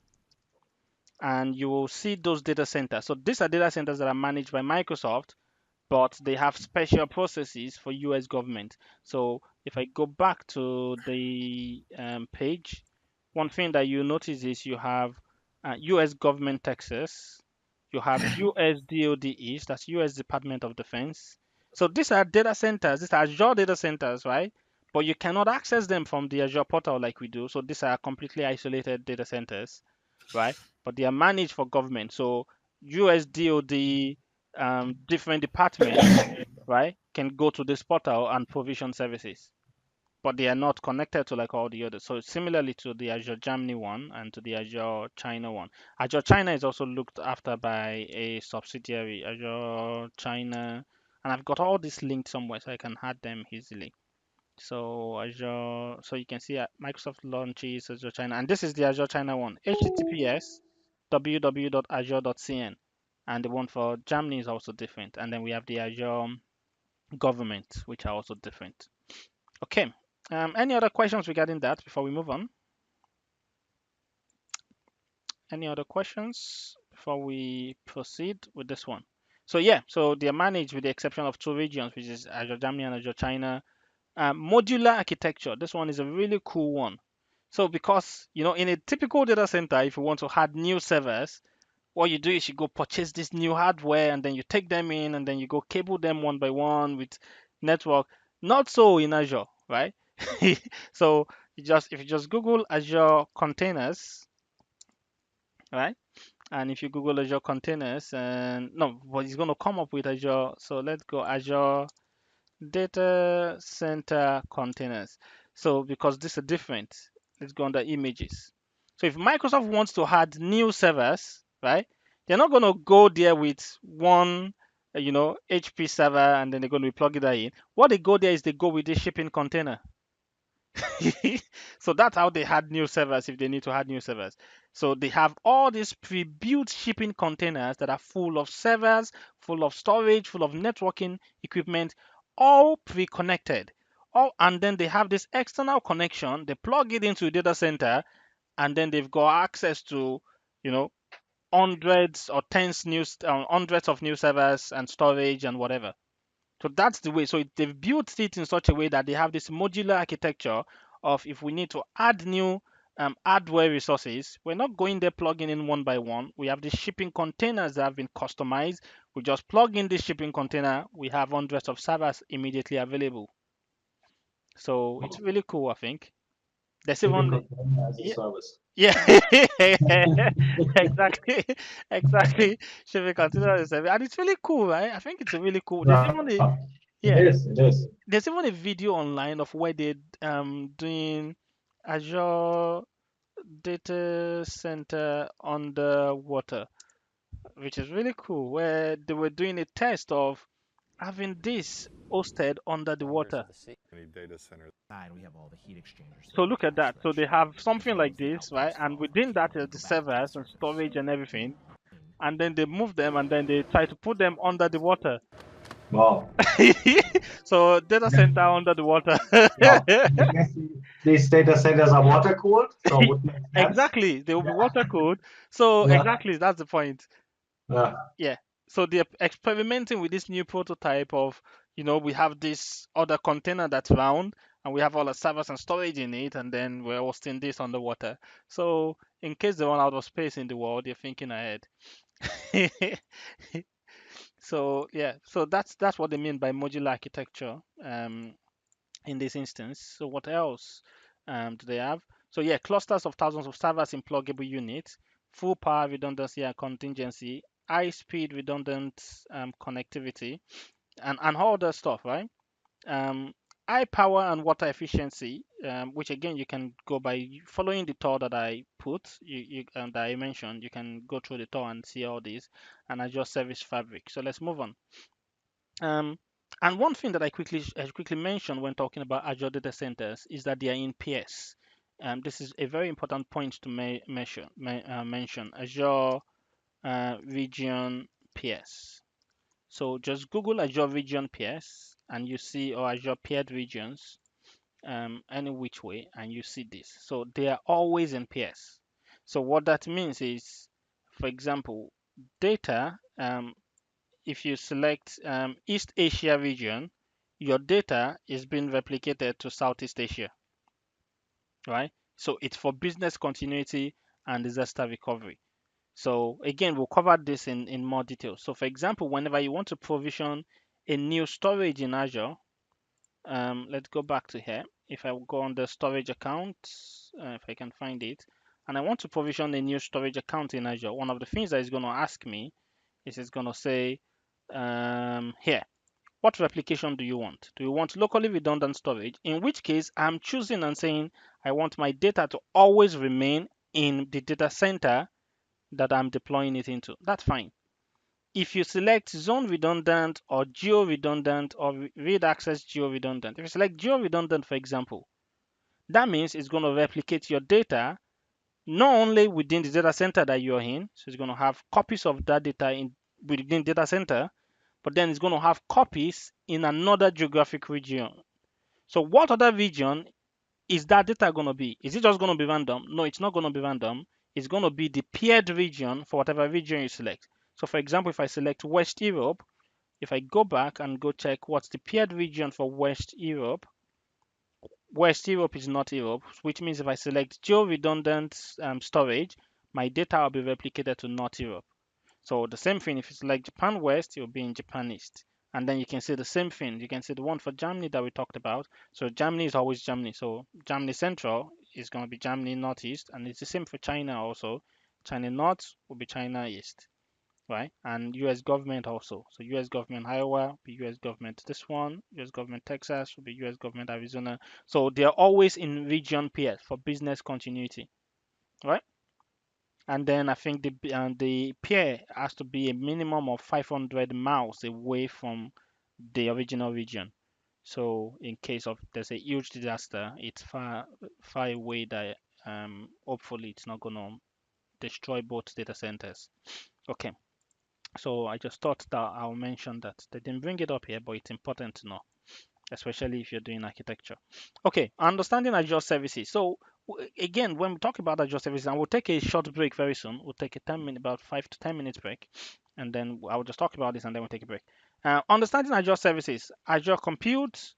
And you will see those data centers. So these are data centers that are managed by Microsoft, but they have special processes for US government. So if I go back to the page, one thing that you notice is you have U.S. government Texas, you have U.S. DoD East, that's U.S. Department of Defense. So these are data centers, these are Azure data centers, right? But you cannot access them from the Azure portal like we do. So these are completely isolated data centers, right? But they are managed for government. So US DoD, different departments, right, can go to this portal and provision services, but they are not connected to like all the others. So similarly to the Azure Germany one and to the Azure China one. Azure China is also looked after by a subsidiary, Azure China, and I've got all these linked somewhere so I can add them easily. So Azure, so you can see Microsoft launches Azure China, and this is the Azure China one, HTTPS www.azure.cn, and the one for Germany is also different. And then we have the Azure government, which are also different. Okay. Any other questions regarding that before we move on? Any other questions before we proceed with this one? So yeah, so they are managed with the exception of two regions, which is Azure Germany and Azure China. Modular architecture. This one is a really cool one. So because, in a typical data center, if you want to add new servers, what you do is you go purchase this new hardware and then you take them in and then you go cable them one by one with network. Not so in Azure, right? So if you just Google Azure containers, right? And if you Google Azure containers, and no, but it's going to come up with Azure. So let's go Azure data center containers. So because this is different, let's go under images. So if Microsoft wants to add new servers, right, they're not going to go there with one, HP server and then they're going to be plugging that in. What they go there is they go with the shipping container. So that's how they had new servers if they need to add new servers. So they have all these pre-built shipping containers that are full of servers, full of storage, full of networking equipment, all pre-connected. And then they have this external connection. They plug it into a data center, and then they've got access to, you know, hundreds of new servers and storage and whatever. So that's the way. So they've built it in such a way that they have this modular architecture of if we need to add new hardware resources, we're not going there plugging in one by one. We have the shipping containers that have been customized. We just plug in this shipping container. We have hundreds of servers immediately available. So it's really cool, I think. There's even As a yeah, service. yeah, exactly, exactly. Shipping containers, and it's really cool, right? I think it's a really cool. There's even a It yeah. is. It is. There's even a video online of where they're doing Azure data center underwater, which is really cool, where they were doing a test of having this hosted under the water. Any data center. We have all the heat exchangers. So look at that. So they have something like this, right? And within that is the servers and storage and everything. And then they move them and then they try to put them under the water. Wow. So data center under the water. Yeah. I guess these data centers are water cooled, so it would make sense. Exactly, they will be water cooled. So Yeah. exactly, that's the point. Yeah. Yeah. So they're experimenting with this new prototype of, we have this other container that's round and we have all the servers and storage in it, and then we're hosting this underwater. So in case they run out of space in the world, they're thinking ahead. So yeah, so that's what they mean by modular architecture in this instance. So what else do they have? So yeah, clusters of thousands of servers in pluggable units, full power redundancy and contingency, high speed redundant connectivity, and all that stuff, right? High power and water efficiency, which again you can go by following the tour that I put, that I mentioned. You can go through the tour and see all these, and Azure Service Fabric. So let's move on. And one thing that I quickly mentioned when talking about Azure data centers is that they are in PS. This is a very important point to mention. Azure Region PS. So just Google Azure Region PS and you see, or Azure paired regions, any which way, and you see this. So they are always in PS. So what that means is, for example, data, if you select East Asia region, your data is being replicated to Southeast Asia, right? So it's for business continuity and disaster recovery. So again, we'll cover this in more detail. So for example, whenever you want to provision a new storage in Azure, let's go back to here. If I go on the storage account, if I can find it, and I want to provision a new storage account in Azure, one of the things that it's going to ask me is it's going to say here, what replication do you want? Do you want locally redundant storage? In which case, I'm choosing and saying I want my data to always remain in the data center that I'm deploying it into. That's fine. If you select zone redundant or geo redundant or read access geo redundant, if you select geo redundant, for example, that means it's going to replicate your data not only within the data center that you're in, so it's going to have copies of that data in within data center, but then it's going to have copies in another geographic region. So what other region is that data going to be? Is it just going to be random? No, it's not going to be random. It's going to be the paired region for whatever region you select. So for example, if I select West Europe, if I go back and go check what's the paired region for West Europe, West Europe is not Europe, which means if I select geo-redundant storage, my data will be replicated to North Europe. So the same thing, if you select Japan West, it will be in Japan East. And then you can see the same thing. You can see the one for Germany that we talked about. So Germany is always Germany. So Germany Central is going to be Germany Northeast. And it's the same for China also. China North will be China East, right? And US government also. So US government Iowa will be US government this one. US government Texas will be US government Arizona. So they're always in region pairs for business continuity, right? And then I think the pair has to be a minimum of 500 miles away from the original region. So in case of there's a huge disaster, it's far away that hopefully it's not gonna destroy both data centers. Okay, so I just thought that I'll mention that. They didn't bring it up here, but it's important to know, especially if you're doing architecture. Okay, understanding Azure services. So again, when we talk about Azure services, and we'll take a short break very soon. We'll take a 10 minute, about 5 to 10 minutes break, and then I'll just talk about this, and then we'll take a break. Understanding Azure services, Azure Compute,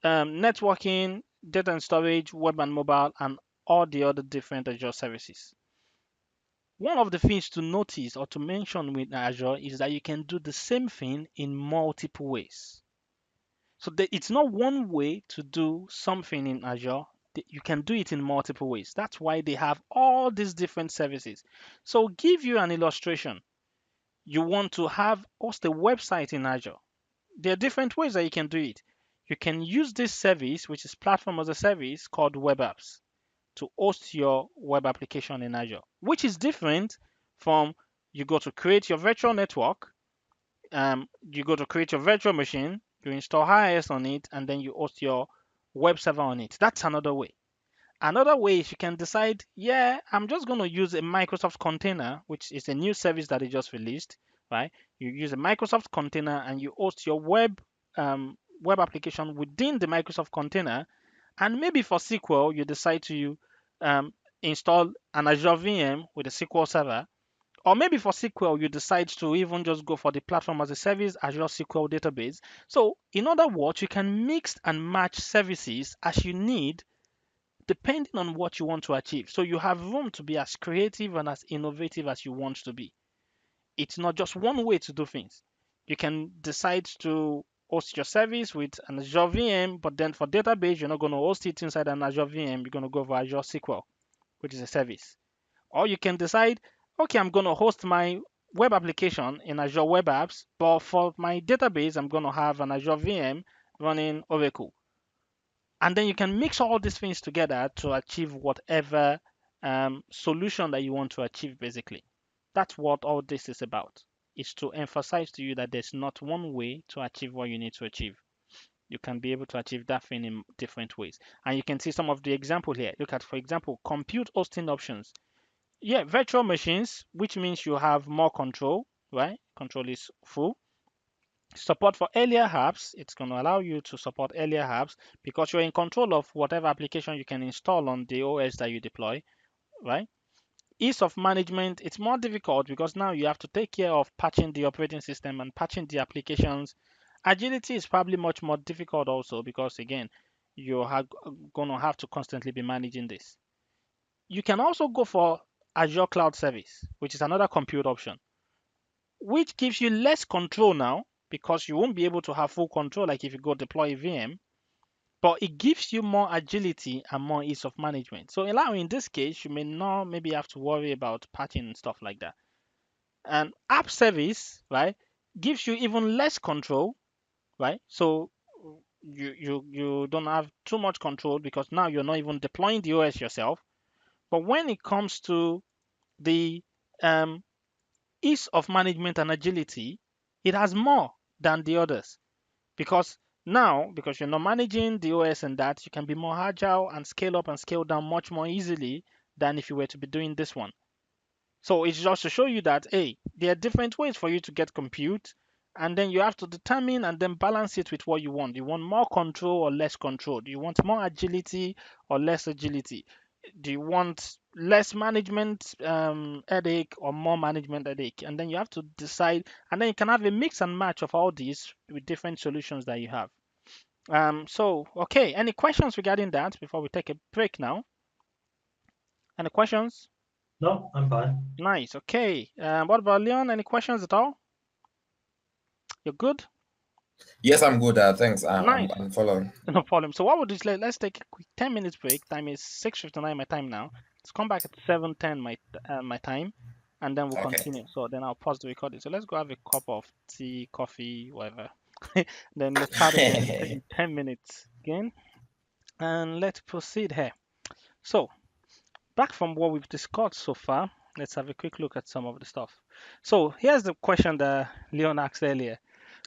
networking, data and storage, web and mobile, and all the other different Azure services. One of the things to notice or to mention with Azure is that you can do the same thing in multiple ways. So it's not one way to do something in Azure. You can do it in multiple ways. That's why they have all these different services. So give you an illustration. You want to host a website in Azure. There are different ways that you can do it. You can use this service, which is platform as a service called Web Apps, to host your web application in Azure, which is different from you go to create your virtual network, you go to create your virtual machine, you install IIS on it, and then you host your web server on it. That's another way. Another way is you can decide, yeah, I'm just going to use a Microsoft container, which is a new service that they just released, right? You use a Microsoft container and you host your web application within the Microsoft container. And maybe for SQL, you decide to install an Azure VM with a SQL server. Or maybe for SQL, you decide to even just go for the platform as a service, Azure SQL database. So in other words, you can mix and match services as you need, depending on what you want to achieve. So you have room to be as creative and as innovative as you want to be. It's not just one way to do things. You can decide to host your service with an Azure VM, but then for database, you're not going to host it inside an Azure VM. You're going to go for Azure SQL, which is a service. Or you can decide, okay, I'm going to host my web application in Azure Web Apps, but for my database, I'm going to have an Azure VM running Oracle. And then you can mix all these things together to achieve whatever solution that you want to achieve, basically. That's what all this is about. It's to emphasize to you that there's not one way to achieve what you need to achieve. You can be able to achieve that thing in different ways. And you can see some of the example here. Look at, for example, compute hosting options. Yeah, virtual machines, which means you have more control, right? Control is full. Support for earlier apps, it's going to allow you to support earlier apps because you're in control of whatever application you can install on the OS that you deploy, right? Ease of management, it's more difficult because now you have to take care of patching the operating system and patching the applications Agility is probably much more difficult also because again, you're gonna have to constantly be managing this. You can also go for Azure Cloud Service, which is another compute option, which gives you less control now because you won't be able to have full control like if you go deploy a VM, but it gives you more agility and more ease of management. So in this case, you may not maybe have to worry about patching and stuff like that. And app service, right, gives you even less control, right? So you don't have too much control because now you're not even deploying the OS yourself. But when it comes to the um, ease of management and agility, it has more than the others because now, because you're not managing the OS and that, you can be more agile and scale up and scale down much more easily than if you were to be doing this one. So it's just to show you that, hey, there are different ways for you to get compute, and then you have to determine and then balance it with what you want. You want more control or less control? Do you want more agility or less agility? Do you want less management headache or more management headache? And then you have to decide, and then you can have a mix and match of all these with different solutions that you have. So, okay, any questions regarding that before we take a break now? Any questions? No, I'm fine. Nice. Okay. What about Leon? Any questions at all? You're good? Yes, I'm good. Thanks. Nice. I'm following. No problem. So what we'll do is let's take a quick 10 minutes break. Time is 6:59 my time now. Let's come back at 7:10 my time, and then we'll Okay. continue. So then I'll pause the recording. So let's go have a cup of tea, coffee, whatever. Then let's start again in 10 minutes again, and let's proceed here. So back from what we've discussed so far, let's have a quick look at some of the stuff. So here's the question that Leon asked earlier.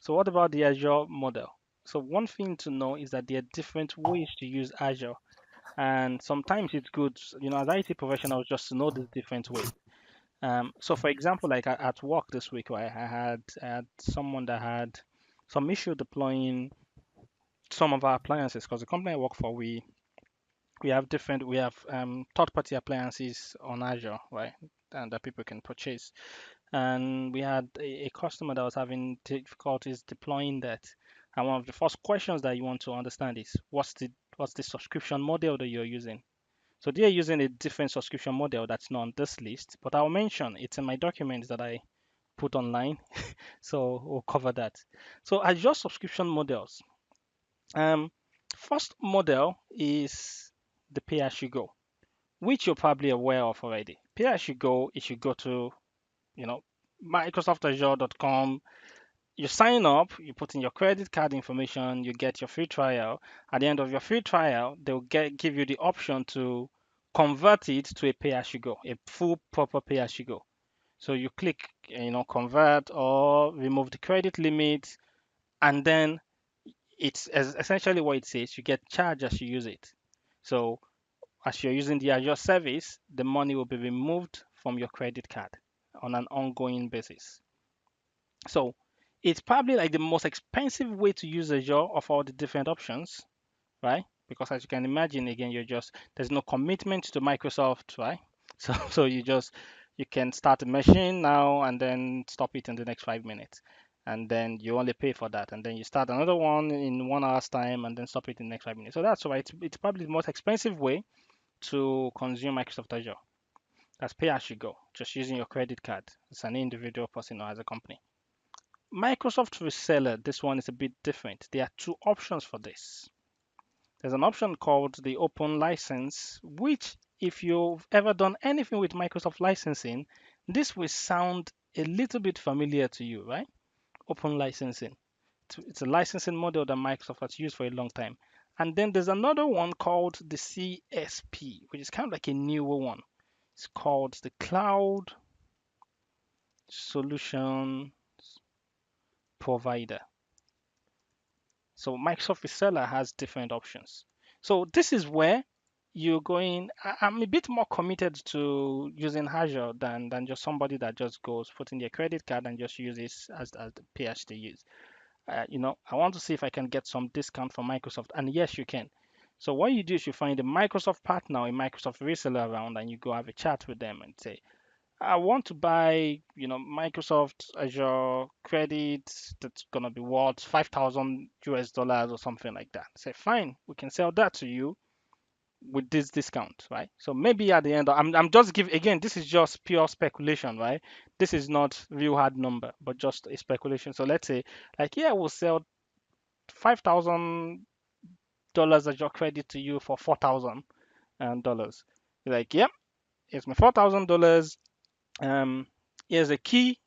So what about the Azure model? So one thing to know is that there are different ways to use Azure. And sometimes it's good, as IT professionals, just to know the different ways. So for example, like at work this week, right, I had someone that had some issue deploying some of our appliances because the company I work for, we have third-party appliances on Azure, right, and that people can purchase. And we had a customer that was having difficulties deploying that. And one of the first questions that you want to understand is what's the subscription model that you're using? So they're using a different subscription model that's not on this list, but I'll mention it's in my documents that I put online. So we'll cover that. So Azure subscription models. Um, First model is the pay as you go, which you're probably aware of already. Pay as you go, if you go to, you know, microsoftazure.com, you sign up, you put in your credit card information, you get your free trial. At the end of your free trial, they'll give you the option to convert it to a pay as you go, a full proper pay as you go. So you click, convert or remove the credit limit, and then essentially what it says, you get charged as you use it. So as you're using the Azure service, the money will be removed from your credit card on an ongoing basis. So it's probably like the most expensive way to use Azure of all the different options, right? Because as you can imagine, again, there's no commitment to Microsoft, right? So you can start a machine now and then stop it in the next 5 minutes. And then you only pay for that. And then you start another one in 1 hour's time and then stop it in the next 5 minutes. So that's why it's probably the most expensive way to consume Microsoft Azure. That's pay as you go, just using your credit card as an individual person or as a company. Microsoft Reseller, this one is a bit different. There are two options for this. There's an option called the open license, which if you've ever done anything with Microsoft licensing, this will sound a little bit familiar to you, right? Open licensing. It's a licensing model that Microsoft has used for a long time. And then there's another one called the CSP, which is kind of like a newer one. It's called the Cloud Solution Provider. So Microsoft Reseller has different options. So this is where you're going. I'm a bit more committed to using Azure than just somebody that just goes put in their credit card and just uses as the pay as they use. I want to see if I can get some discount from Microsoft, and yes, you can. So what you do is you find a Microsoft partner or a Microsoft reseller around, and you go have a chat with them and say, I want to buy, Microsoft Azure credits that's gonna be worth $5,000 or something like that. Say, fine, we can sell that to you with this discount, right? So maybe at the end, I'm just giving, again, this is just pure speculation, right? This is not real hard number, but just a speculation. So let's say, like, yeah, we'll sell $5,000 Azure credit to you for $4,000. Like, yep, here's my $4,000. Here's a key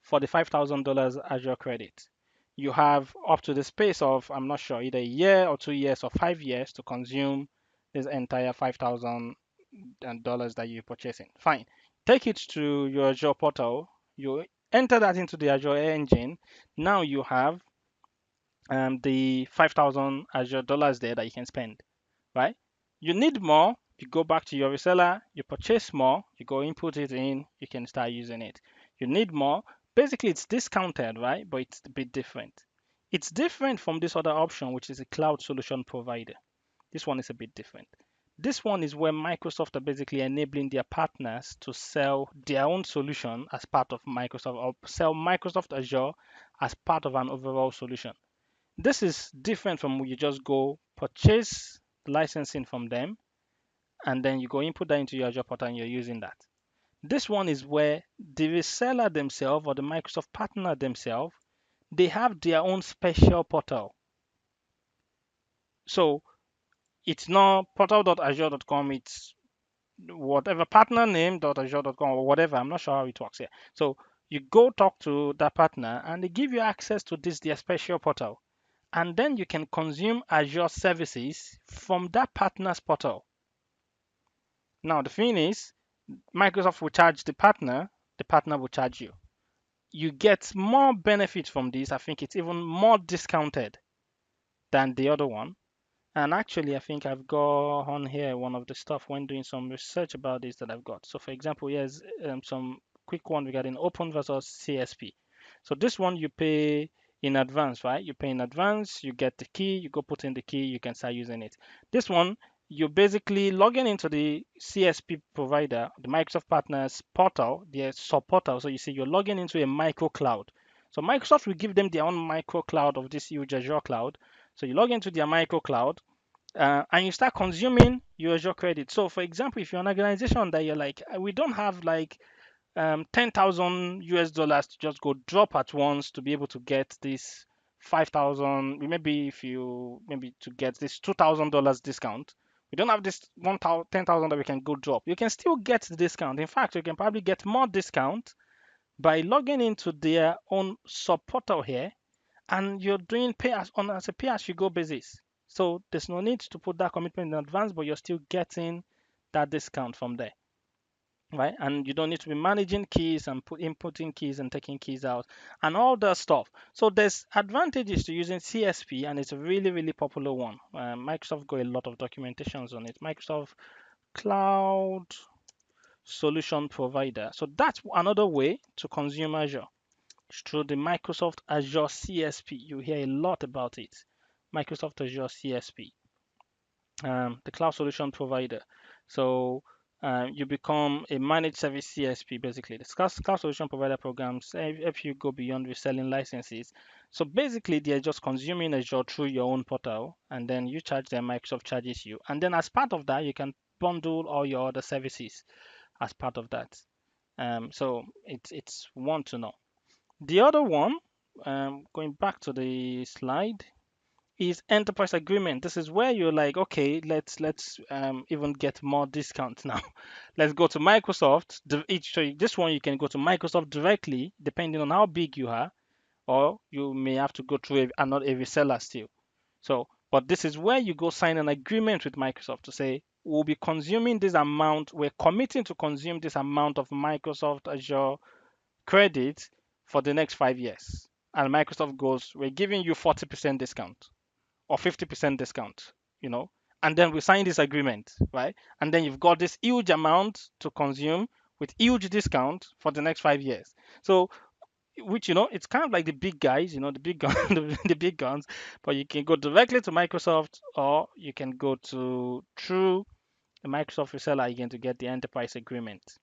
for the $5,000 Azure credit. You have up to the space of, I'm not sure, either a year or 2 years or 5 years to consume this entire $5,000 that you're purchasing. Fine. Take it to your Azure portal. You enter that into the Azure engine. Now you have the 5,000 Azure dollars there that you can spend, right? You need more, you go back to your reseller, you purchase more, you go input it in, you can start using it. You need more. Basically, it's discounted, right? But it's a bit different. It's different from this other option, which is a cloud solution provider. This one is a bit different. This one is where Microsoft are basically enabling their partners to sell their own solution as part of Microsoft, or sell Microsoft Azure as part of an overall solution. This is different from when you just go purchase licensing from them and then you go input that into your Azure portal and you're using that. This one is where the reseller themselves or the Microsoft partner themselves, they have their own special portal. So it's not portal.azure.com, it's whatever partner name.azure.com or whatever. I'm not sure how it works here. So you go talk to that partner and they give you access to this their special portal. And then you can consume Azure services from that partner's portal. Now, the thing is, Microsoft will charge the partner will charge you. You get more benefit from this. I think it's even more discounted than the other one. And actually, I think I've got on here one of the stuff when doing some research about this that I've got. So, for example, here's some quick one regarding open versus CSP. So this one you pay in advance, right? You pay in advance, you get the key, you go put in the key, you can start using it. This one, you basically logging into the CSP provider, the Microsoft Partners portal, their sub portal. So you see you're logging into a micro cloud. So Microsoft will give them their own micro cloud of this huge Azure cloud. So you log into their micro cloud and you start consuming your Azure credit. So for example, if you're an organization that you're like, we don't have like $10,000 to just go drop at once to be able to get this 5,000, maybe if you maybe to get this $2,000 discount. We don't have this 10,000 that we can go drop. You can still get the discount. In fact, you can probably get more discount by logging into their own sub portal here, and you're doing as a pay as you go basis. So there's no need to put that commitment in advance, but you're still getting that discount from there, right? And you don't need to be managing keys and inputting keys and taking keys out and all that stuff. So there's advantages to using CSP, and it's a really, really popular one. Microsoft got a lot of documentations on it. Microsoft Cloud Solution Provider. So that's another way to consume Azure. It's through the Microsoft Azure CSP. You hear a lot about it. Microsoft Azure CSP, the cloud solution provider. So you become a managed service CSP, basically. The cloud solution provider programs if you go beyond reselling licenses. So basically, they're just consuming Azure through your own portal, and then you charge them, Microsoft charges you. And then as part of that, you can bundle all your other services as part of that. So it's one to know. The other one, going back to the slide, is enterprise agreement. This is where you're like, okay, let's even get more discounts now. Let's go to Microsoft. This one you can go to Microsoft directly, depending on how big you are, or you may have to go through another reseller still. So, but this is where you go sign an agreement with Microsoft to say we'll be consuming this amount. We're committing to consume this amount of Microsoft Azure credit for the next 5 years. And Microsoft goes, we're giving you 40% discount or 50% discount, and then we sign this agreement, right? And then you've got this huge amount to consume with huge discount for the next 5 years. So, which, it's kind of like the big guys, the big gun, the big guns, but you can go directly to Microsoft or you can go through the Microsoft reseller again to get the enterprise agreement.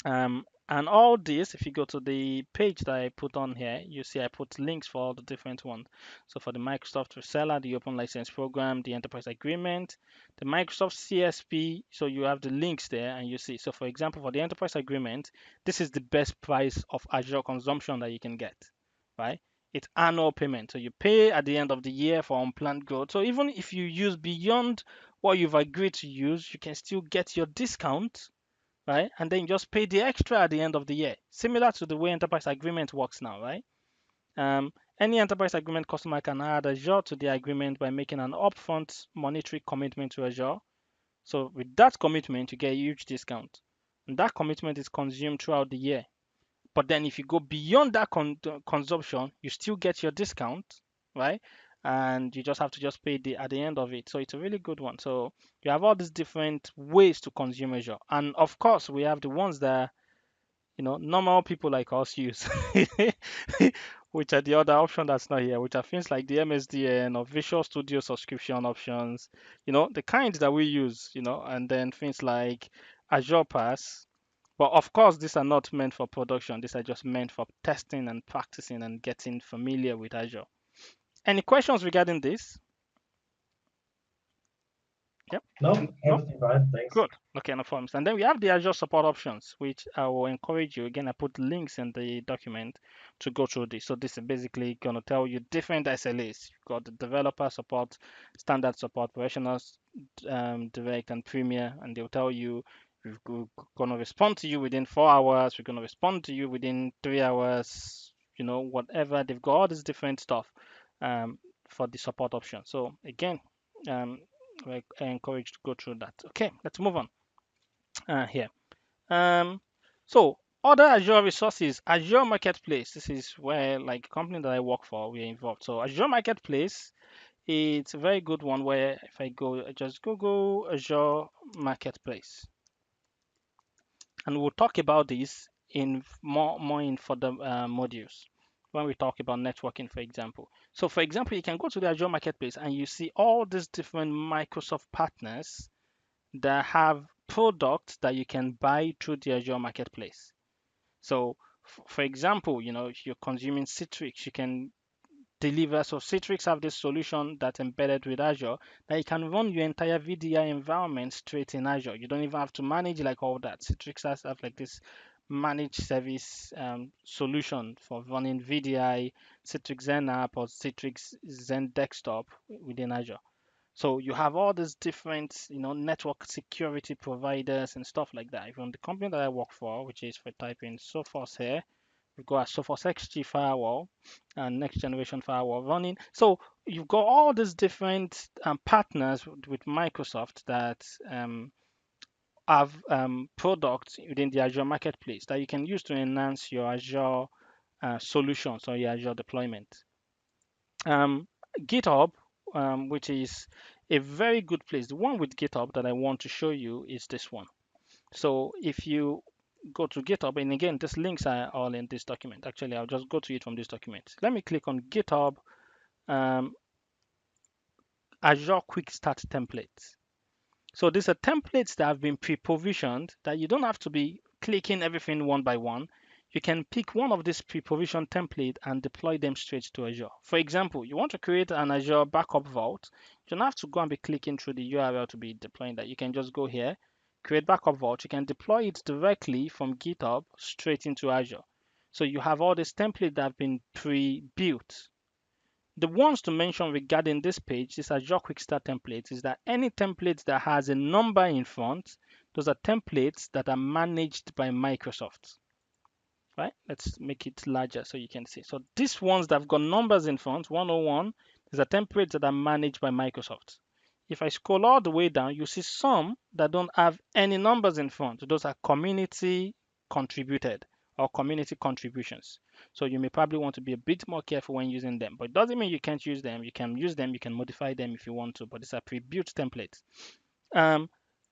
And all this, if you go to the page that I put on here, you see I put links for all the different ones. So for the Microsoft Reseller, the Open License Program, the Enterprise Agreement, the Microsoft CSP, so you have the links there and you see. So for example, for the Enterprise Agreement, this is the best price of Azure consumption that you can get, right? It's annual payment. So you pay at the end of the year for unplanned growth. So even if you use beyond what you've agreed to use, you can still get your discount, right? And then you just pay the extra at the end of the year, similar to the way enterprise agreement works now, right? Any enterprise agreement customer can add Azure to the agreement by making an upfront monetary commitment to Azure. So with that commitment, you get a huge discount. And that commitment is consumed throughout the year. But then if you go beyond that consumption, you still get your discount, right? And you just have to just pay the at the end of it. So it's a really good one. So you have all these different ways to consume Azure. And of course, we have the ones that normal people like us use, which are the other option that's not here, which are things like the MSDN or Visual Studio subscription options, the kinds that we use, and then things like Azure Pass. But of course, these are not meant for production. These are just meant for testing and practicing and getting familiar with Azure. Any questions regarding this? Yep. No, No? everything fine. Thanks. Good. Okay, no problems. And then we have the Azure support options, which I will encourage you. Again, I put links in the document to go through this. So this is basically going to tell you different SLAs. You've got the developer support, standard support, professional, direct, and premier, and they'll tell you we're going to respond to you within 4 hours. We're going to respond to you within 3 hours. Whatever. They've got all this different stuff for the support option. So again, um, I encourage to go through that. Okay, let's move on here. Um, so other Azure resources, Azure Marketplace. This is where, like, company that I work for, we're involved. So Azure Marketplace, it's a very good one. Where if I go, I just Google Azure Marketplace, and we'll talk about this in more in further modules when we talk about networking, for example. So for example, you can go to the Azure Marketplace and you see all these different Microsoft partners that have products that you can buy through the Azure Marketplace. So, for example, if you're consuming Citrix, you can deliver. So Citrix have this solution that's embedded with Azure that you can run your entire VDI environment straight in Azure. You don't even have to manage like all that. Citrix has have like this managed service solution for running VDI, Citrix Zen app, or Citrix Zen desktop within Azure. So you have all these different, network security providers and stuff like that. Even the company that I work for, which is, for typing Sophos here, we've got a Sophos XG firewall and next generation firewall running. So you've got all these different partners with Microsoft that have products within the Azure Marketplace that you can use to enhance your Azure solutions or your Azure deployment. GitHub, which is a very good place. The one with GitHub that I want to show you is this one. So if you go to GitHub, and again, these links are all in this document. Actually, I'll just go to it from this document. Let me click on GitHub Azure Quick Start templates. So these are templates that have been pre-provisioned that you don't have to be clicking everything one by one. You can pick one of these pre-provisioned templates and deploy them straight to Azure. For example, you want to create an Azure backup vault. You don't have to go and be clicking through the URL to be deploying that. You can just go here, create backup vault. You can deploy it directly from GitHub straight into Azure. So you have all these templates that have been pre-built. The ones to mention regarding this page, this Azure Quick Start templates, is that any template that has a number in front, those are templates that are managed by Microsoft. Right? Let's make it larger so you can see. So these ones that have got numbers in front, 101, these are templates that are managed by Microsoft. If I scroll all the way down, you see some that don't have any numbers in front. Those are community contributed or community contributions. So you may probably want to be a bit more careful when using them, but it doesn't mean you can't use them. You can use them, you can modify them if you want to, but these are pre-built templates.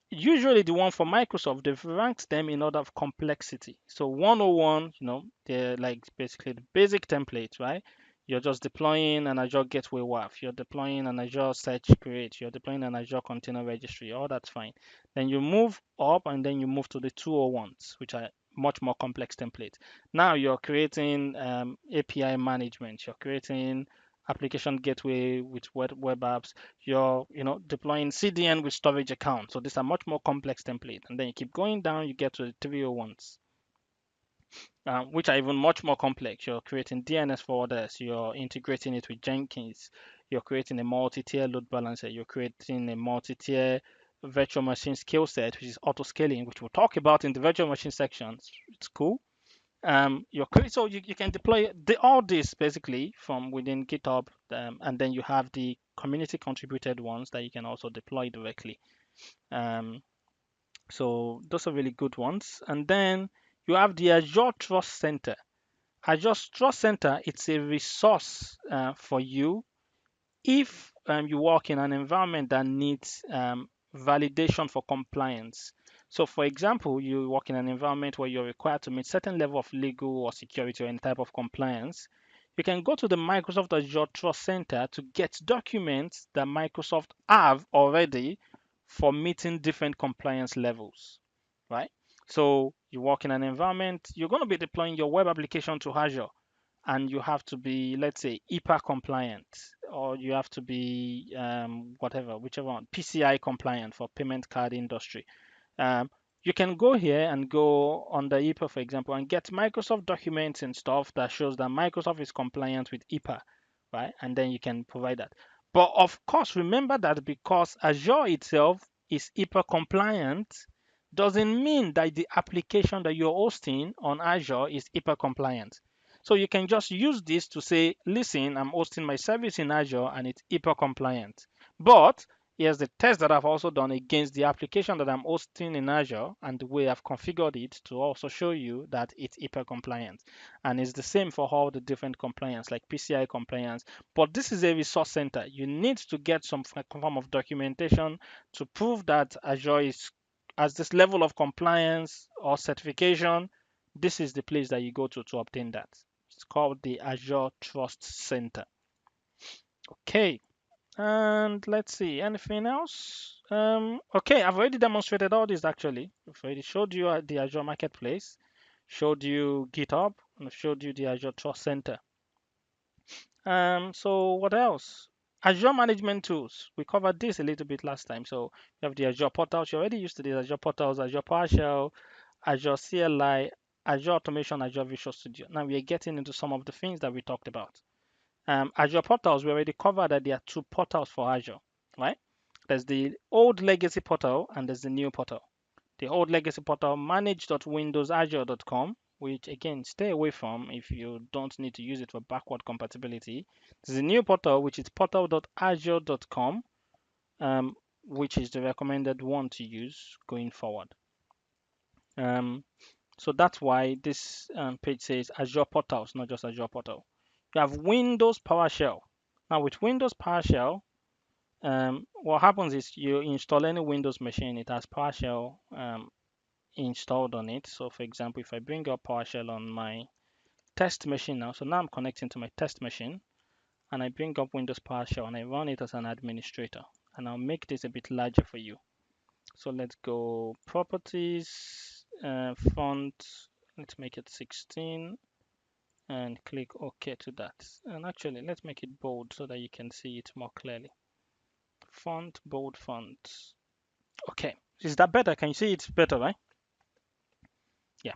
Usually the one for Microsoft, they've ranked them in order of complexity. So 101, they're like basically the basic template, right? You're just deploying an Azure Gateway WAF. You're deploying an Azure Search Create. You're deploying an Azure Container Registry. All that's fine. Then you move up and then you move to the 201s, which are much more complex template. Now you're creating API management, you're creating application gateway with web apps, you're deploying CDN with storage account. So these are much more complex template. And then you keep going down, you get to the 301s. Which are even much more complex. You're creating DNS forwarders, you're integrating it with Jenkins, you're creating a multi-tier load balancer, you're creating a multi-tier virtual machine skill set, which is auto scaling, which we'll talk about in the virtual machine section. It's cool. So you can deploy all this basically from within GitHub, and then you have the community contributed ones that you can also deploy directly. So those are really good ones. And then you have the Azure Trust Center. Azure Trust Center, it's a resource for you if you work in an environment that needs validation for compliance. So for example, you work in an environment where you're required to meet certain level of legal or security or any type of compliance, you can go to the Microsoft Azure Trust Center to get documents that Microsoft have already for meeting different compliance levels, right? So you work in an environment, you're going to be deploying your web application to Azure, and you have to be, let's say, HIPAA compliant, or you have to be whichever one, PCI compliant for payment card industry. You can go here and go under HIPAA, for example, and get Microsoft documents and stuff that shows that Microsoft is compliant with HIPAA, right? And then you can provide that. But of course, remember that because Azure itself is HIPAA compliant, doesn't mean that the application that you're hosting on Azure is HIPAA compliant. So you can just use this to say, listen, I'm hosting my service in Azure and it's HIPAA compliant. But here's the test that I've also done against the application that I'm hosting in Azure and the way I've configured it to also show you that it's HIPAA compliant. And it's the same for all the different compliance, like PCI compliance. But this is a resource center. You need to get some form of documentation to prove that Azure has this level of compliance or certification. This is the place that you go to obtain that. It's called the Azure Trust Center. Okay, and let's see, anything else? Okay, I've already demonstrated all this actually. I've already showed you the Azure Marketplace, showed you GitHub, and I've showed you the Azure Trust Center. So what else? Azure Management Tools. We covered this a little bit last time. So you have the Azure portals. You're already used to these Azure portals, Azure PowerShell, Azure CLI, Azure Automation, Azure Visual Studio. Now we are getting into some of the things that we talked about. Azure portals, we already covered that there are two portals for Azure, right? There's the old legacy portal and there's the new portal. The old legacy portal, manage.windowsazure.com, which again, stay away from if you don't need to use it for backward compatibility. There's a new portal, which is portal.azure.com, which is the recommended one to use going forward. So that's why this page says Azure portals, not just Azure portal. You have Windows PowerShell. Now with Windows PowerShell, what happens is you install any Windows machine, it has PowerShell installed on it. So for example, if I bring up PowerShell on my test machine now, so now I'm connecting to my test machine and I bring up Windows PowerShell and I run it as an administrator, and I'll make this a bit larger for you. So let's go properties, font, let's make it 16 and click OK to that. And actually, let's make it bold so that you can see it more clearly. Font, bold font. Okay, is that better? Can you see it's better, right? Yeah.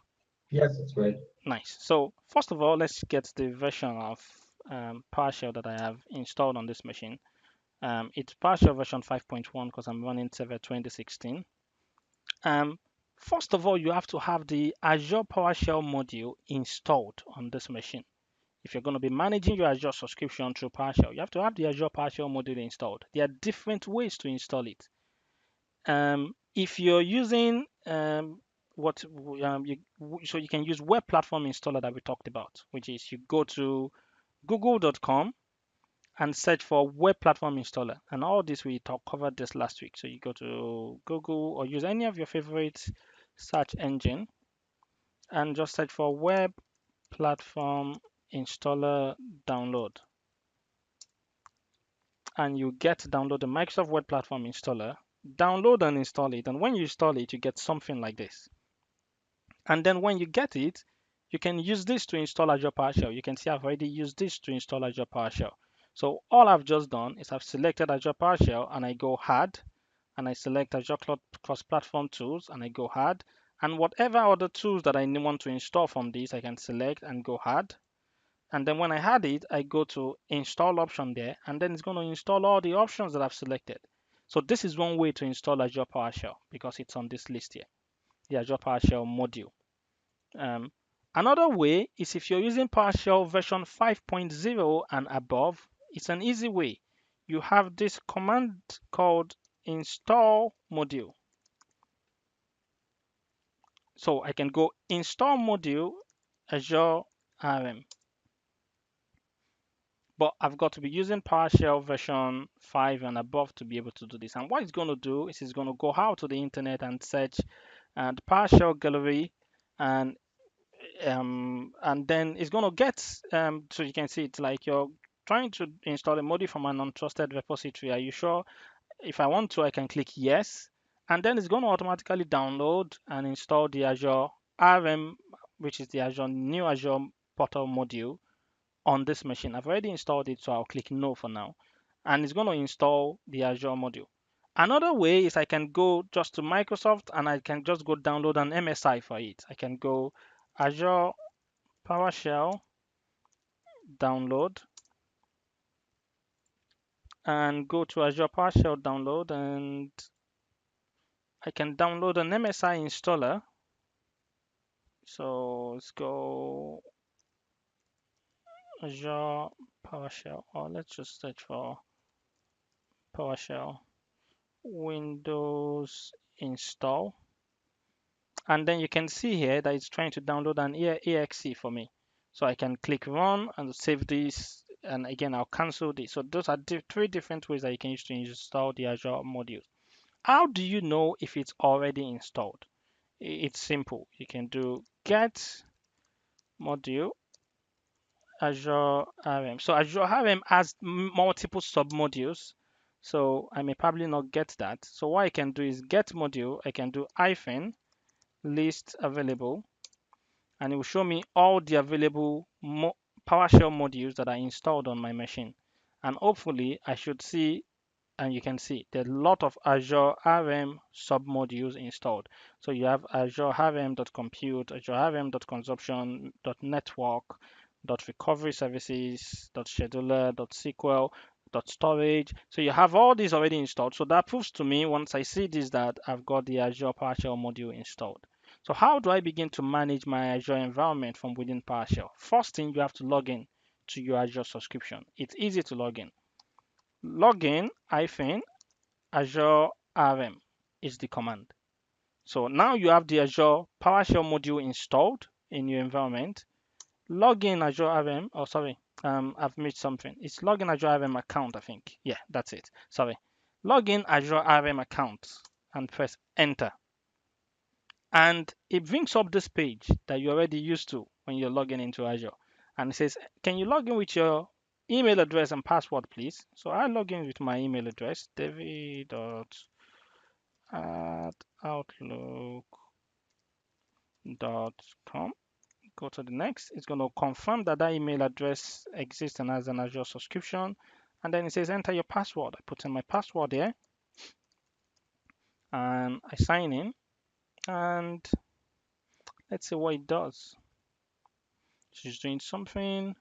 Yes, that's great. Nice. So first of all, let's get the version of PowerShell that I have installed on this machine. It's PowerShell version 5.1 because I'm running Server 2016. First of all, you have to have the Azure PowerShell module installed on this machine. If you're going to be managing your Azure subscription through PowerShell, you have to have the Azure PowerShell module installed. There are different ways to install it. If you're using so you can use web platform installer that we talked about, which is you go to google.com and search for web platform installer, and all this we covered this last week. So you go to Google or use any of your favorite search engine and just search for web platform installer download, and you get to download the Microsoft Web Platform installer. Download and install it, and when you install it, you get something like this. And then when you get it, you can use this to install Azure PowerShell. You can see I've already used this to install Azure PowerShell. So all I've just done is I've selected Azure PowerShell and I go Add, and I select Azure Cross-Platform Tools and I go Add. And whatever other tools that I want to install from this, I can select and go Add. And then when I had it, I go to Install option there, and then it's going to install all the options that I've selected. So this is one way to install Azure PowerShell because it's on this list here, the Azure PowerShell module. Another way is if you're using PowerShell version 5.0 and above, it's an easy way. You have this command called install module. So I can go install module Azure RM. But I've got to be using PowerShell version 5 and above to be able to do this. And what it's going to do is it's going to go out to the internet and search the PowerShell gallery, and then it's going to get so you can see it's like you're trying to install a module from an untrusted repository. Are you sure? If I want to, I can click yes, and then it's going to automatically download and install the Azure RM, which is the new Azure portal module on this machine. I've already installed it, so I'll click no for now, and it's going to install the Azure module. Another way is I can go just to Microsoft and I can just go download an MSI for it. I can go Azure PowerShell download and go to Azure PowerShell download, and I can download an MSI installer. So let's go Azure PowerShell, or let's just search for PowerShell Windows install. And then you can see here that it's trying to download an exe for me. So I can click run and save this. And again, I'll cancel this. So those are three different ways that you can use to install the Azure modules. How do you know if it's already installed? It's simple. You can do get module Azure RM. So Azure RM has multiple submodules. So I may probably not get that. So what I can do is get module. I can do hyphen list available, and it will show me all the available PowerShell modules that are installed on my machine. And hopefully I should see, and you can see there are a lot of Azure RM submodules installed. So you have Azure RM.compute, Azure RM.consumption, .network, .recovery services, .scheduler, .sql, .storage. So you have all these already installed. So that proves to me, once I see this, that I've got the Azure PowerShell module installed. So how do I begin to manage my Azure environment from within PowerShell? First thing, you have to log in to your Azure subscription. It's easy to log in. Login hyphen Azure RM is the command. So now you have the Azure PowerShell module installed in your environment. Login Azure RM, oh sorry, I've missed something. It's login Azure RM account, I think. Yeah, that's it. Sorry. Login Azure RM account and press enter. And it brings up this page that you're already used to when you're logging into Azure. And it says, can you log in with your email address and password, please? So I log in with my email address, david.at outlook.com. Go to the next. It's going to confirm that that email address exists and has an Azure subscription. And then it says, enter your password. I put in my password here. And I sign in. And let's see what it does. She's doing something.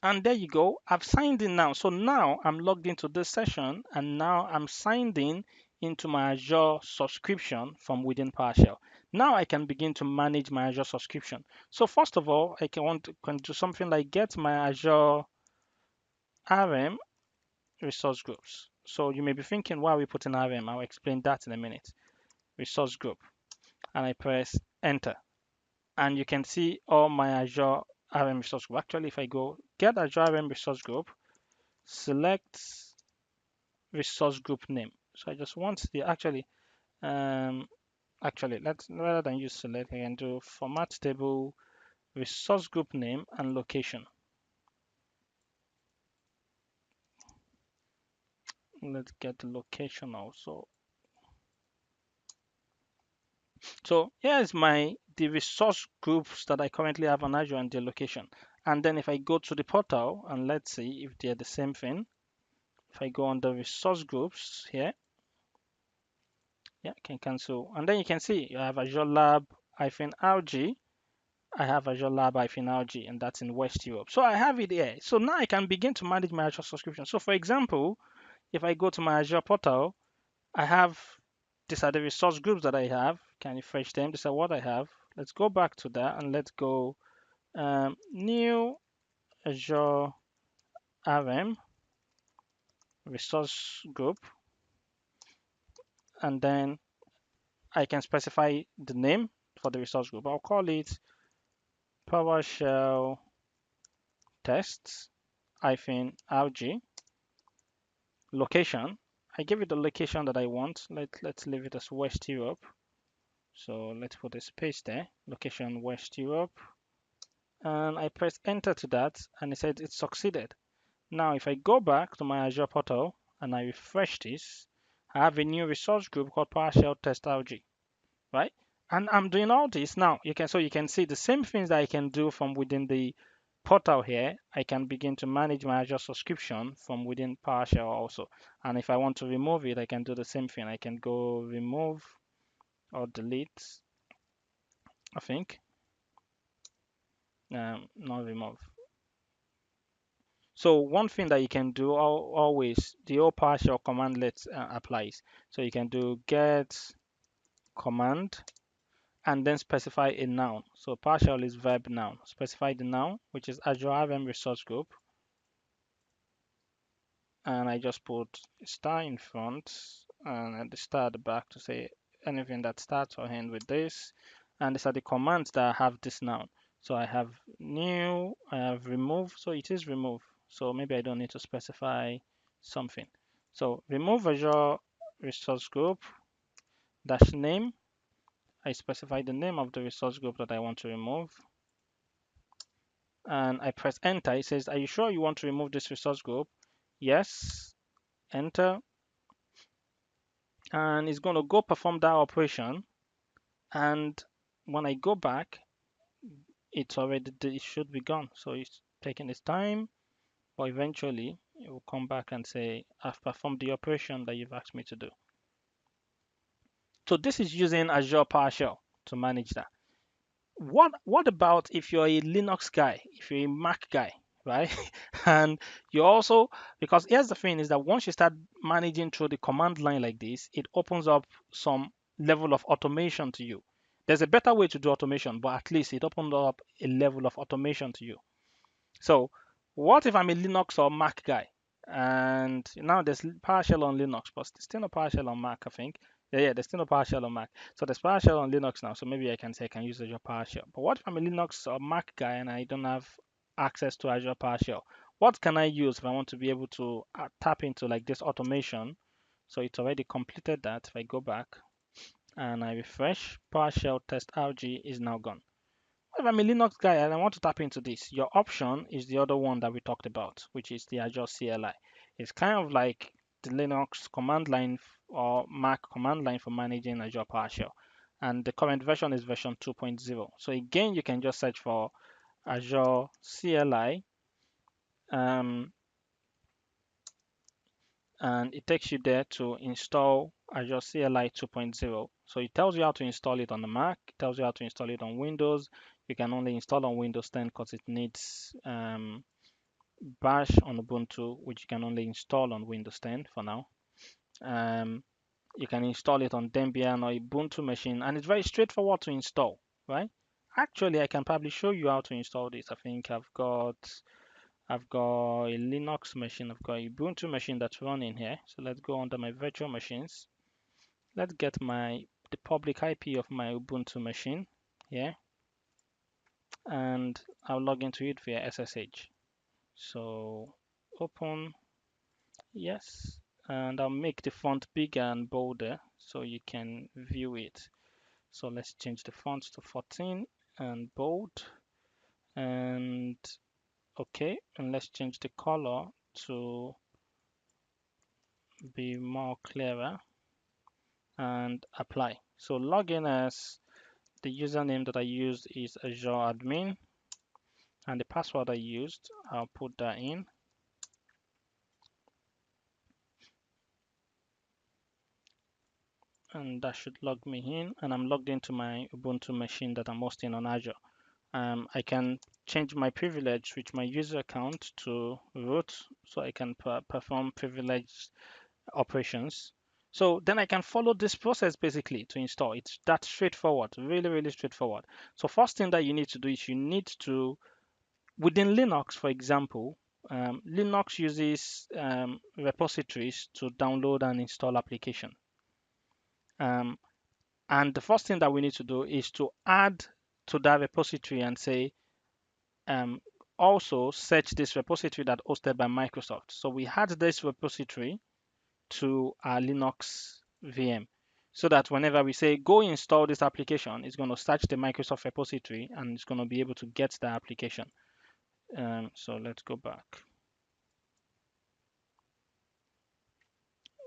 And there you go. I've signed in now. So now I'm logged into this session, and now I'm signed in into my Azure subscription from within PowerShell. Now I can begin to manage my Azure subscription. So first of all, I can do something like get my Azure RM resource groups. So you may be thinking, why are we putting RM? I'll explain that in a minute. Resource group. And I press enter. And you can see all my Azure RM resource group. Actually, if I go get Azure RM resource group, select resource group name. So I just want the let's, rather than use select, I can do format table, resource group name, and location. Let's get the location also. So here's the resource groups that I currently have on Azure and their location. And then if I go to the portal and let's see if they're the same thing. If I go on the resource groups here, yeah, I can cancel. And then you can see you have Azure Lab -RG. I have Azure Lab -RG, and that's in West Europe. So I have it here. So now I can begin to manage my Azure subscription. So for example, if I go to my Azure portal, I have these are the resource groups that I have. Can you refresh them? These are what I have. Let's go back to that and let's go new Azure RM resource group, and then I can specify the name for the resource group. I'll call it PowerShell tests -RG. Location, I give it the location that I want. Let's leave it as West Europe. So let's put a space there. Location West Europe. And I press enter to that and it said it succeeded. Now if I go back to my Azure portal and I refresh this, I have a new resource group called PowerShell test -RG, right? And I'm doing all this now. You can see the same things that I can do from within the portal here. I can begin to manage my Azure subscription from within PowerShell also. And if I want to remove it, I can do the same thing. I can go remove or delete, I think. Not remove. So one thing that you can do always, the old PowerShell commandlet applies. So you can do get command and then specify a noun. So PowerShell is verb noun. Specify the noun, which is Azure RM resource group. And I just put a star in front and the star at the back to say anything that starts or ends with this. And these are the commands that have this noun. So I have new, I have remove, so it is remove. So maybe I don't need to specify something. So remove Azure resource group dash name. I specify the name of the resource group that I want to remove. And I press enter. It says, are you sure you want to remove this resource group? Yes. Enter. And it's going to go perform that operation. And when I go back, it should be gone. So it's taking its time, but eventually it will come back and say, I've performed the operation that you've asked me to do. So this is using Azure PowerShell to manage that. What about if you're a Linux guy, if you're a Mac guy, right? And you also, because here's the thing is that once you start managing through the command line like this, it opens up some level of automation to you. There's a better way to do automation, but at least it opens up a level of automation to you. So what if I'm a Linux or Mac guy? And now there's PowerShell on Linux, but there's still no PowerShell on Mac, I think. Yeah, there's still no PowerShell on Mac. So there's PowerShell on Linux now. So maybe I can say I can use Azure PowerShell. But what if I'm a Linux or Mac guy and I don't have access to Azure PowerShell? What can I use if I want to be able to tap into like this automation? So it's already completed that. If I go back and I refresh, PowerShell test -RG is now gone. If I'm a Linux guy and I want to tap into this, your option is the other one that we talked about, which is the Azure CLI. It's kind of like the Linux command line or Mac command line for managing Azure PowerShell. And the current version is version 2.0. So again, you can just search for Azure CLI and it takes you there to install Azure CLI 2.0. So it tells you how to install it on the Mac, it tells you how to install it on Windows. You can only install on Windows 10 because it needs Bash on Ubuntu, which you can only install on Windows 10 for now. You can install it on Debian or Ubuntu machine, and it's very straightforward to install, right? Actually, I can probably show you how to install this. I think I've got a Linux machine, I've got a Ubuntu machine that's running here. So let's go under my virtual machines. Let's get the public IP of my Ubuntu machine here. And I'll log into it via SSH. So open, yes. And I'll make the font bigger and bolder so you can view it. So let's change the font to 14 and bold. And okay, and let's change the color to be more clearer and apply. So login as the username that I used is Azure admin, and the password I used, I'll put that in. And that should log me in, and I'm logged into my Ubuntu machine that I'm hosting on Azure. I can change my privilege with my user account to root, so I can perform privileged operations. So then I can follow this process basically to install. It's that straightforward, really, really straightforward. So first thing that you need to do is you need to, within Linux, for example, Linux uses repositories to download and install application. And the first thing that we need to do is to add to that repository and say, also search this repository that hosted by Microsoft. So we add this repository to our Linux VM so that whenever we say go install this application, it's going to search the Microsoft repository and it's going to be able to get the application. So let's go back.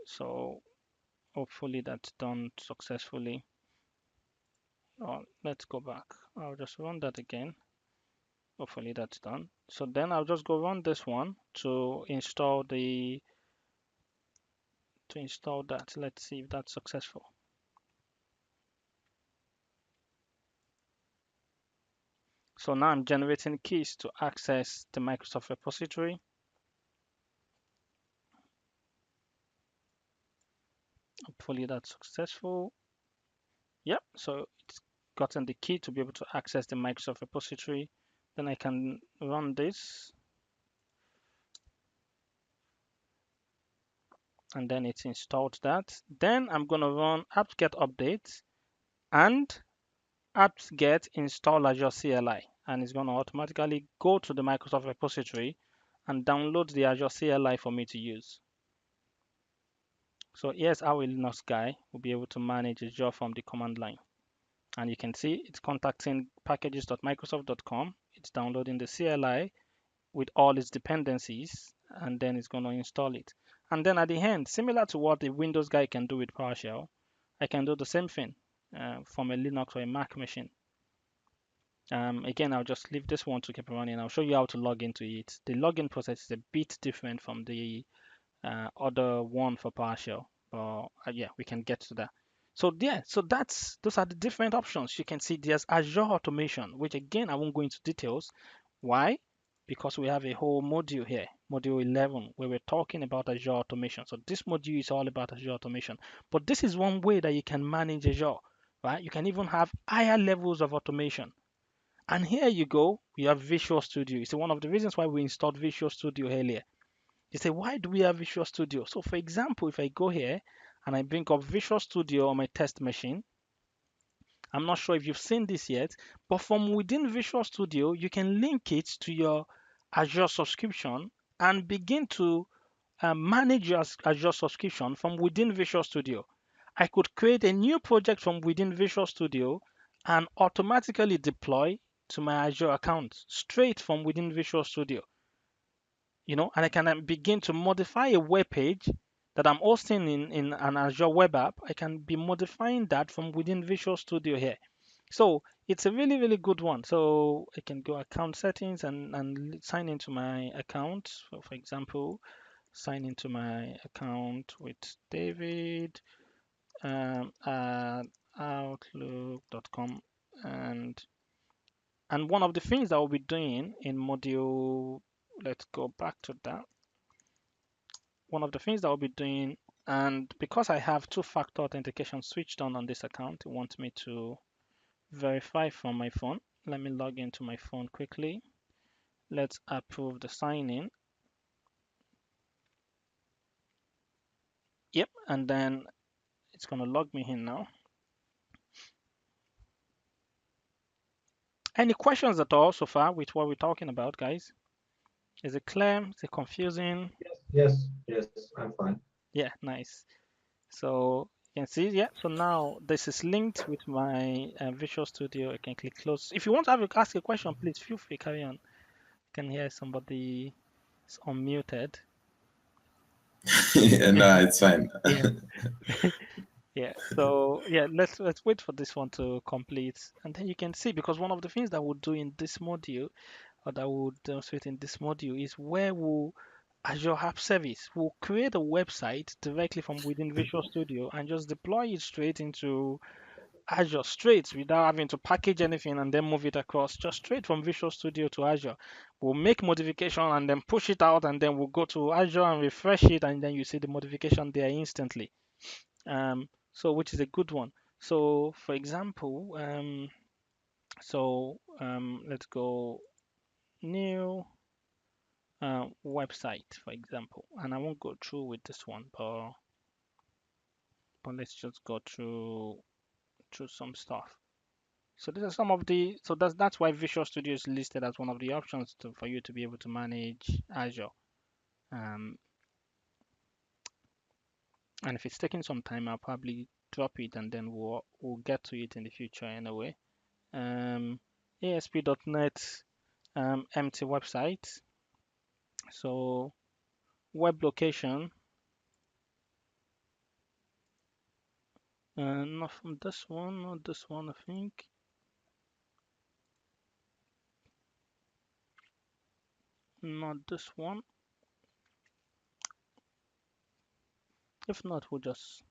So hopefully that's done successfully. Oh, let's go back. I'll just run that again. Hopefully that's done. So then I'll just go run this one to install that. Let's see if that's successful. So now I'm generating keys to access the Microsoft repository. Hopefully that's successful. Yep, so it's gotten the key to be able to access the Microsoft repository. Then I can run this. And then it's installed that. Then I'm going to run apt-get update and apt-get install Azure CLI. And it's going to automatically go to the Microsoft repository and download the Azure CLI for me to use. So here's how a Linux guy will be able to manage Azure from the command line. And you can see it's contacting packages.microsoft.com. It's downloading the CLI with all its dependencies, and then it's going to install it. And then at the end, similar to what the Windows guy can do with PowerShell, I can do the same thing from a Linux or a Mac machine. Again, I'll just leave this one to keep running. I'll show you how to log into it. The login process is a bit different from the other one for PowerShell, but yeah, we can get to that. So yeah, so those are the different options. You can see there's Azure Automation, which again I won't go into details. Why? Because we have a whole module here, module 11, where we're talking about Azure Automation. So this module is all about Azure Automation. But this is one way that you can manage Azure, right? You can even have higher levels of automation. And here you go, we have Visual Studio. It's one of the reasons why we installed Visual Studio earlier. You say, why do we have Visual Studio? So for example, if I go here and I bring up Visual Studio on my test machine, I'm not sure if you've seen this yet, but from within Visual Studio, you can link it to your Azure subscription and begin to manage your Azure subscription from within Visual Studio. I could create a new project from within Visual Studio and automatically deploy to my Azure account straight from within Visual Studio. And I can begin to modify a web page that I'm hosting in an Azure web app. I can be modifying that from within Visual Studio here. So it's a really, really good one. So I can go account settings and sign into my account. So for example, sign into my account with David at outlook.com. And one of the things that we'll be doing in module, let's go back to that. One of the things that I'll be doing, and because I have two-factor authentication switched on this account, it wants me to verify from my phone. Let me log into my phone quickly. Let's approve the sign-in. Yep, and then it's going to log me in now. Any questions at all so far with what we're talking about, guys? Is it clear? Is it confusing? Yes, I'm fine. Yeah, nice. So you can see, yeah, so now this is linked with my Visual Studio. I can click close. If you want to ask a question, please feel free, carry on. I can hear somebody is unmuted. No, it's fine. Yeah. Yeah. So yeah, let's wait for this one to complete, and then you can see, because one of the things that we'll do in this module, or that we'll demonstrate in this module, is where we'll Azure App Service will create a website directly from within Visual Studio and just deploy it straight into Azure, straight without having to package anything and then move it across, just straight from Visual Studio to Azure. We'll make modification and then push it out, and then we'll go to Azure and refresh it, and then you see the modification there instantly. So which is a good one. So for example, let's go new website, for example, and I won't go through with this one, but let's just go through some stuff. So these are some of the, so that's why Visual Studio is listed as one of the options for you to be able to manage Azure. And if it's taking some time, I'll probably drop it, and then we'll get to it in the future anyway. ASP.NET empty website. So web location, not from this one, not this one, I think. Not this one. If not, we'll just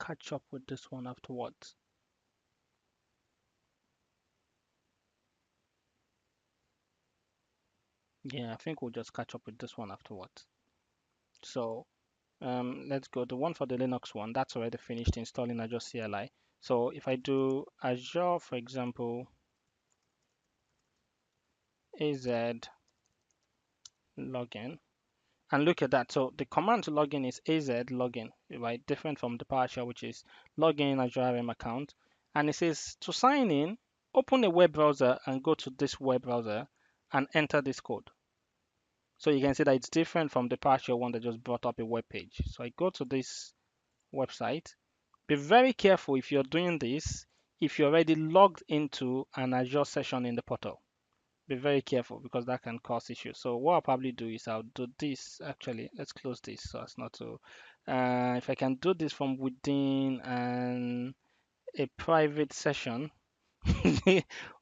catch up with this one afterwards. Yeah, I think we'll just catch up with this one afterwards. So let's go. The one for the Linux one, that's already finished installing Azure CLI. So if I do Azure, for example, AZ login, and look at that. So the command to login is AZ login, right? Different from the PowerShell, which is login Azure RM account. And it says to sign in, open a web browser and go to this web browser and enter this code. So you can see that it's different from the PowerShell one that just brought up a web page. So I go to this website. Be very careful if you're doing this, if you're already logged into an Azure session in the portal. Be very careful, because that can cause issues. So what I'll probably do is I'll do this. Actually, let's close this so as not to. If I can do this from within a private session,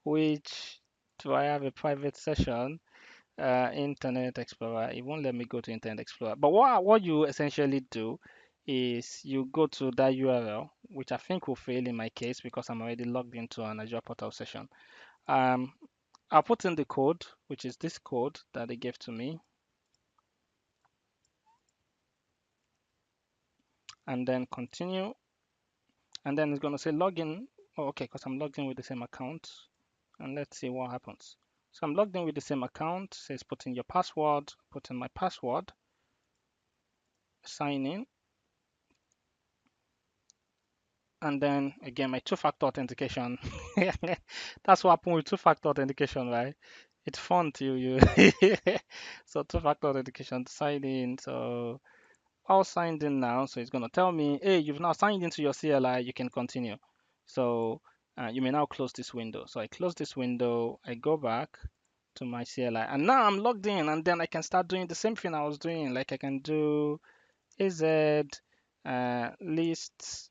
which do I have a private session? Internet Explorer. It won't let me go to Internet Explorer. But what you essentially do is you go to that URL, which I think will fail in my case because I'm already logged into an Azure portal session. I'll put in the code, which is this code that they gave to me, and then continue. And then it's going to say login. Oh, okay, because I'm logged in with the same account. And let's see what happens. So I'm logged in with the same account. It says put in your password, put in my password, sign in. And then again, my two-factor authentication. That's what happened with two-factor authentication, right? It's fun to you. So two-factor authentication, sign in. So all signed in now. So it's going to tell me, hey, you've now signed into your CLI. You can continue. So you may now close this window. So I close this window. I go back to my CLI. And now I'm logged in. And then I can start doing the same thing I was doing. Like I can do AZ lists.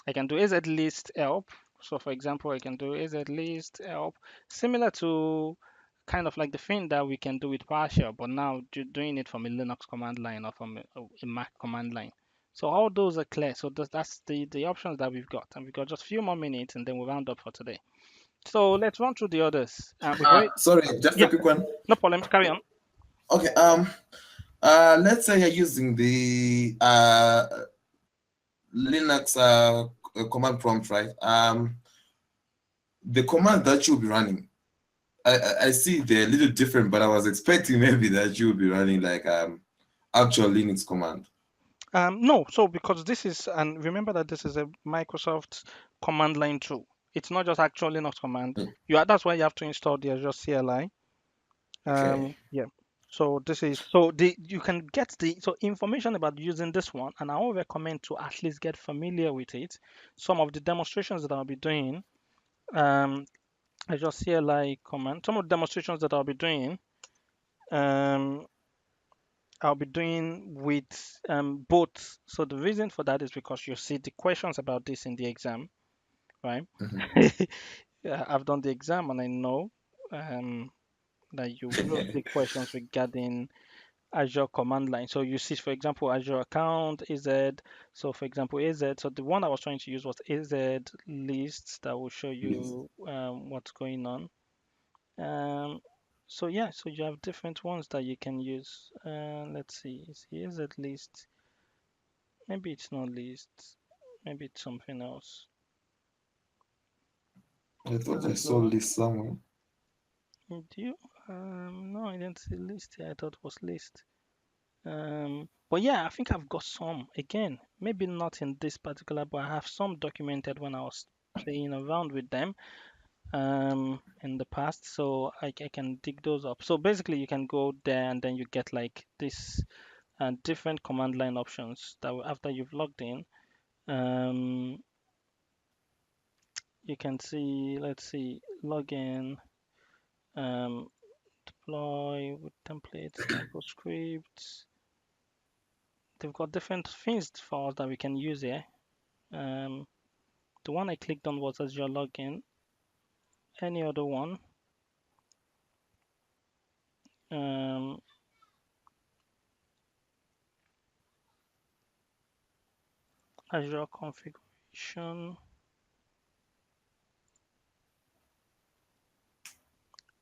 I can do AZ list help. So for example, I can do AZ list help, similar to kind of like the thing that we can do with PowerShell, but now doing it from a Linux command line or from a Mac command line. So all those are clear. So that's the options that we've got. And we've got just a few more minutes and then we'll round up for today. So let's run through the others. Sorry, just a quick one. No problem. Carry on. Okay. Let's say you're using the Linux command prompt, right? The command that you'll be running, I see they're a little different, but I was expecting maybe that you'll be running like actual Linux command. No, so because this is, and remember that this is a Microsoft command line tool. It's not just actual Linux command. That's why you have to install the Azure CLI. Okay. Yeah. So this is you can get the information about using this one, and I will recommend to at least get familiar with it. Some of the demonstrations that I'll be doing, Azure CLI command. Some of the demonstrations that I'll be doing, I'll be doing with both. So the reason for that is because you see the questions about this in the exam, right? Yeah, I've done the exam and I know that you will see questions regarding Azure command line. So you see, for example, Azure account, AZ. So for example, AZ. So the one I was trying to use was AZ lists that will show you what's going on. So yeah, so you have different ones that you can use. Let's see, is AZ list? Maybe it's not list. Maybe it's something else. I thought I saw list somewhere. Do you? No, I didn't see list here. I thought it was list. But yeah, I think I've got some. Again, maybe not in this particular, but I have some documented when I was playing around with them in the past, so I can dig those up. So basically, you can go there and then you get like this different command line options that after you've logged in, um, you can see. Let's see, login, um, deploy with templates, scripts. They've got different things for us that we can use here. Um, the one I clicked on was Azure login. Any other one? Um, Azure configuration.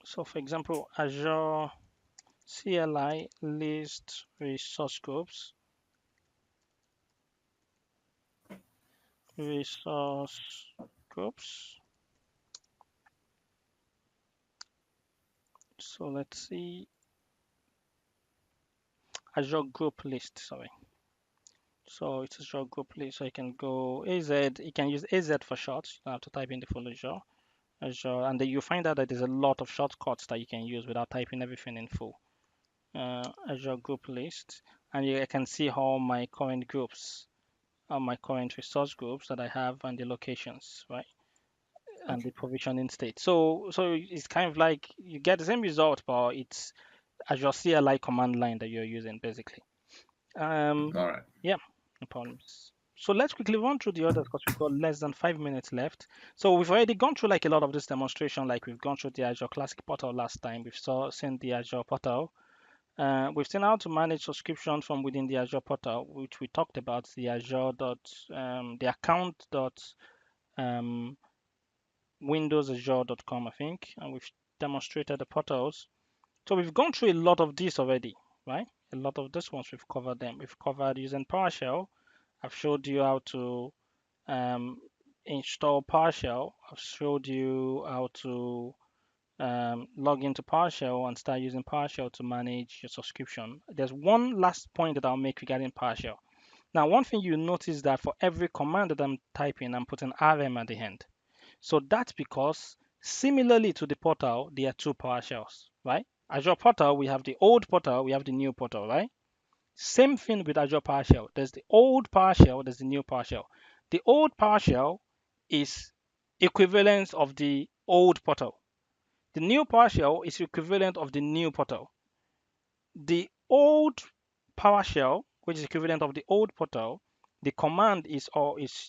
So for example, Azure CLI list resource groups. Resource groups. So let's see. Azure group list, sorry. So it's Azure group list. So you can go AZ, you can use AZ for short. You don't have to type in the full Azure, and then you find out that there's a lot of shortcuts that you can use without typing everything in full. Azure group list, and you can see all my current groups, all my current resource groups that I have and the locations, right? And the provisioning state. So it's kind of like you get the same result, but it's Azure CLI command line that you're using basically. All right. Yeah, no problems. So let's quickly run through the others because we've got less than 5 minutes left. So we've already gone through like a lot of this demonstration, like we've gone through the Azure Classic portal last time. We've seen the Azure portal. We've seen how to manage subscription from within the Azure portal, which we talked about, the Azure the account windowsazure.com, I think, and we've demonstrated the portals. So we've gone through a lot of these already, right? A lot of these ones we've covered them. We've covered using PowerShell. I've showed you how to install PowerShell. I've showed you how to log into PowerShell and start using PowerShell to manage your subscription. There's one last point that I'll make regarding PowerShell. Now, one thing you notice that for every command that I'm typing, I'm putting RM at the end. So that's because similarly to the portal, there are two PowerShells, right? Azure portal, we have the old portal, we have the new portal, right? Same thing with Azure PowerShell. There's the old PowerShell, there's the new PowerShell. The old PowerShell is equivalent of the old portal. The new PowerShell is equivalent of the new portal. The old PowerShell, which is equivalent of the old portal, the command is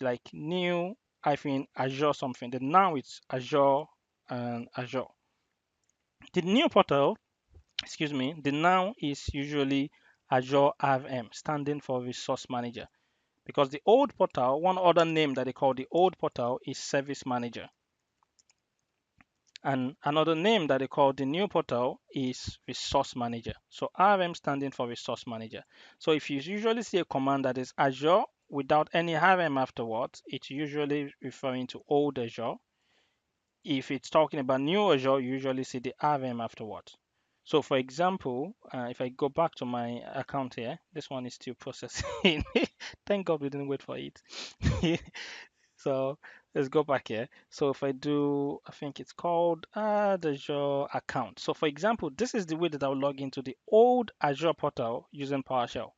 like new hyphen Azure something. Then now it's Azure and Azure. The new portal, excuse me, the now is usually Azure RM, standing for Resource Manager. Because the old portal, one other name that they call the old portal is Service Manager. And another name that they call the new portal is Resource Manager. So RM standing for Resource Manager. So if you usually see a command that is Azure without any RM afterwards, it's usually referring to old Azure. If it's talking about new Azure, you usually see the RM afterwards. So for example, if I go back to my account here, this one is still processing. Thank God we didn't wait for it. So let's go back here. So if I do, I think it's called Add Azure Account. So for example, this is the way that I'll log into the old Azure portal using PowerShell.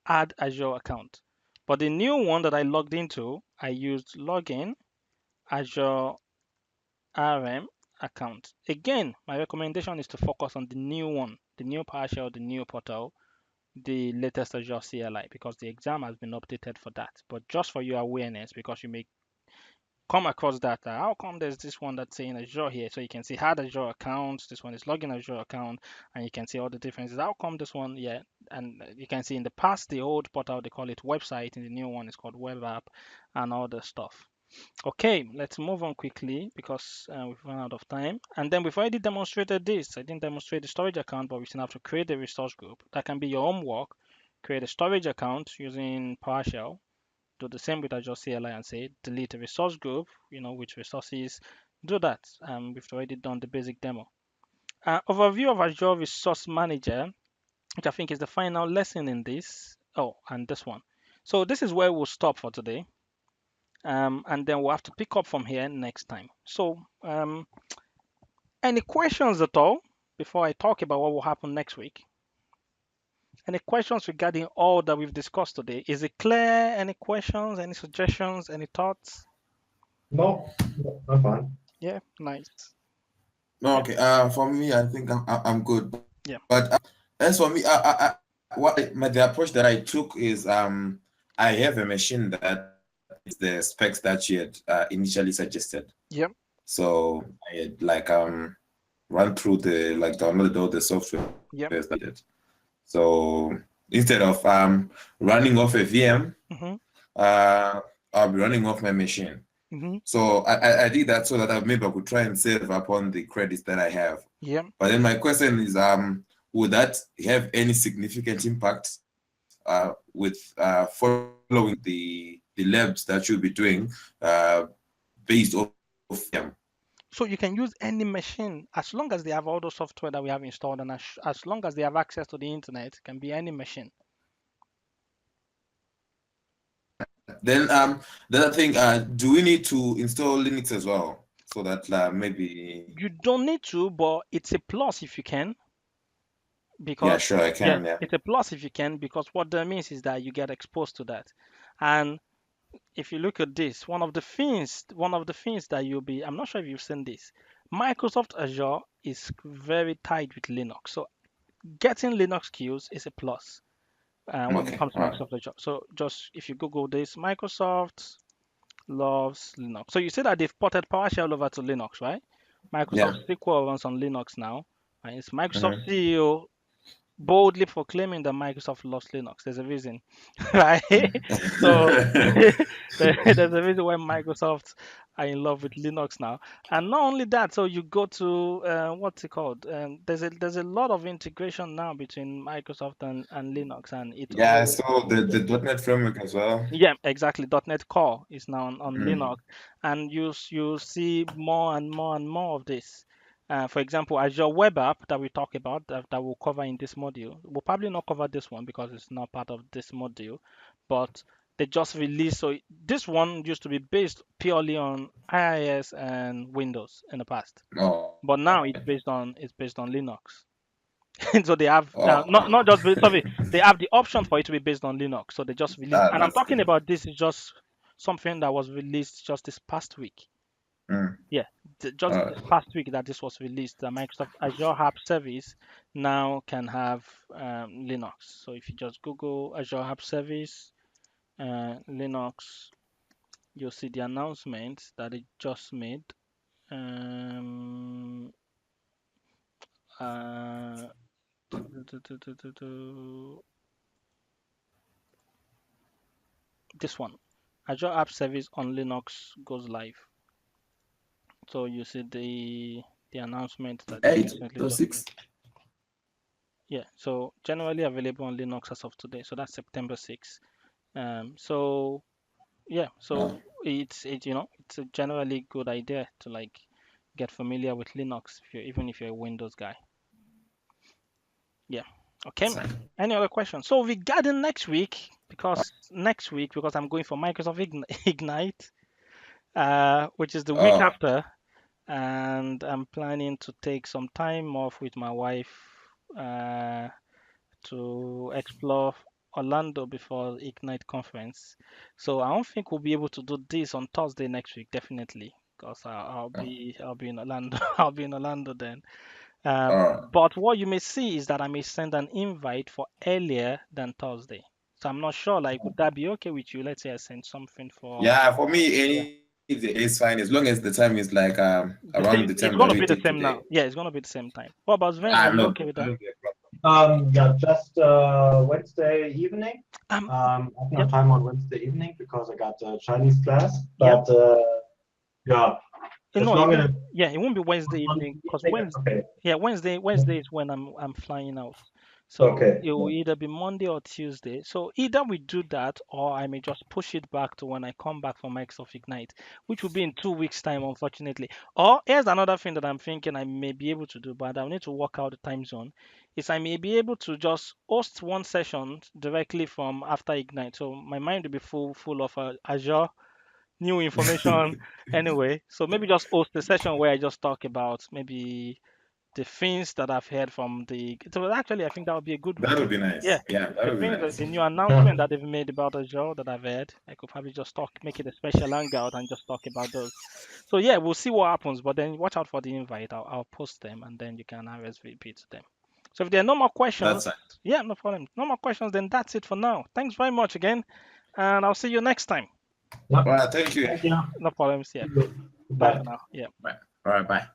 Add Azure Account. But the new one that I logged into, I used login Azure RM account. Again, my recommendation is to focus on the new one, the new PowerShell, the new portal, the latest Azure CLI because the exam has been updated for that. But just for your awareness, because you may come across that, how come there's this one that's saying Azure here? So you can see had Azure accounts, this one is login Azure account, and you can see all the differences. How come this one, yeah, and you can see in the past, the old portal, they call it website, and the new one is called web app, and all the stuff. Okay, let's move on quickly because we've run out of time. And then we've already demonstrated this. I didn't demonstrate the storage account, but we still have to create a resource group. That can be your homework. Create a storage account using PowerShell. Do the same with Azure CLI and say delete a resource group, which resources. Do that. We've already done the basic demo. Overview of Azure Resource Manager, which I think is the final lesson in this. Oh, and this one. So this is where we'll stop for today. And then we'll have to pick up from here next time. So, any questions at all before I talk about what will happen next week? Any questions regarding all that we've discussed today? Is it clear? Any questions? Any suggestions? Any thoughts? No, I'm fine. Yeah, nice. Okay. For me, I think I'm good. Yeah. But as for me, the approach that I took is I have a machine that is the specs that you had initially suggested. Yep. So I had run through downloaded all the software. Yep. So instead of running off a VM, I'll be running off my machine. So I did that so that maybe I could try and save up on the credits that I have. Yeah. But then my question is, would that have any significant impact with following the labs that you'll be doing based off them? So you can use any machine as long as they have all the software that we have installed, and as long as they have access to the internet, it can be any machine. Then the other thing, do we need to install Linux as well so that maybe you don't need to, but it's a plus if you can. Because yeah, sure, I can. Yeah, it's a plus if you can, because what that means is that you get exposed to that. And if you look at this, one of the things that you'll be, I'm not sure if you've seen this, Microsoft Azure is very tied with Linux. So getting Linux skills is a plus when it comes to Microsoft Azure. So just if you Google this, Microsoft loves Linux. So you see that they've ported PowerShell over to Linux, right? Microsoft SQL runs on Linux now. And it's Microsoft CEO boldly proclaiming that Microsoft loves Linux. There's a reason, right? So there's a reason why Microsoft are in love with Linux now. And not only that, so you go to what's it called? There's a lot of integration now between Microsoft and Linux, and I saw the .NET framework as well. Yeah, exactly. .NET Core is now on Linux, and you see more and more and more of this. For example, Azure Web App that we talk about that we'll cover in this module. We'll probably not cover this one because it's not part of this module, but they just released. So this one used to be based purely on iOS and Windows in the past, but now it's based on Linux. So they have not just sorry, they have the option for it to be based on Linux. So they just released, and I'm talking about this is just something that was released just this past week. Yeah, just this past week that this was released. The Microsoft Azure App Service now can have Linux. So if you just Google Azure App Service Linux, you'll see the announcement that it just made. This one, Azure App Service on Linux goes live. So you see the announcement that 8.6. Yeah, so generally available on Linux as of today. So that's September 6th. So yeah, so it's it's a generally good idea to get familiar with Linux even if you're a Windows guy. Yeah. Okay. Any other questions? So regarding next week, because I'm going for Microsoft Ignite, which is the week after, and I'm planning to take some time off with my wife to explore Orlando before Ignite conference. So I don't think we'll be able to do this on Thursday next week, definitely, because I'll be in Orlando. I'll be in Orlando then. But what you may see is that I may send an invite for earlier than Thursday. So I'm not sure, like, would that be okay with you? Let's say I send something for... Yeah, for me, any day is fine, as long as the time is like around the time It's that going to we be the did same today. now. Yeah, it's going to be the same time. What about Sven? Are you okay with that? Yeah, just Wednesday evening. I have no time on Wednesday evening because I got a Chinese class. But yeah, as long as it won't be Wednesday evening because Wednesday is when I'm flying out. So it will either be Monday or Tuesday. So either we do that, or I may just push it back to when I come back from Microsoft Ignite, which will be in 2 weeks' time, unfortunately. Or here's another thing that I'm thinking I may be able to do, but I'll need to work out the time zone. Is I may be able to just host one session directly from after Ignite. So my mind will be full of Azure new information anyway. So maybe just host the session where I just talk about maybe the things that I've heard from the. So actually, I think that would be a good one. That would be nice. Yeah, that the would be things, nice. the new announcement that they've made about Azure that I've heard, I could probably just make it a special hangout and just talk about those. So yeah, we'll see what happens. But then watch out for the invite. I'll post them and then you can RSVP to them. So if there are no more questions, yeah, no problem. No more questions, then that's it for now. Thanks very much again, and I'll see you next time. Well, thank you. Thank you. No problems. Yeah. Bye For now. Yeah. Bye. All right. Bye.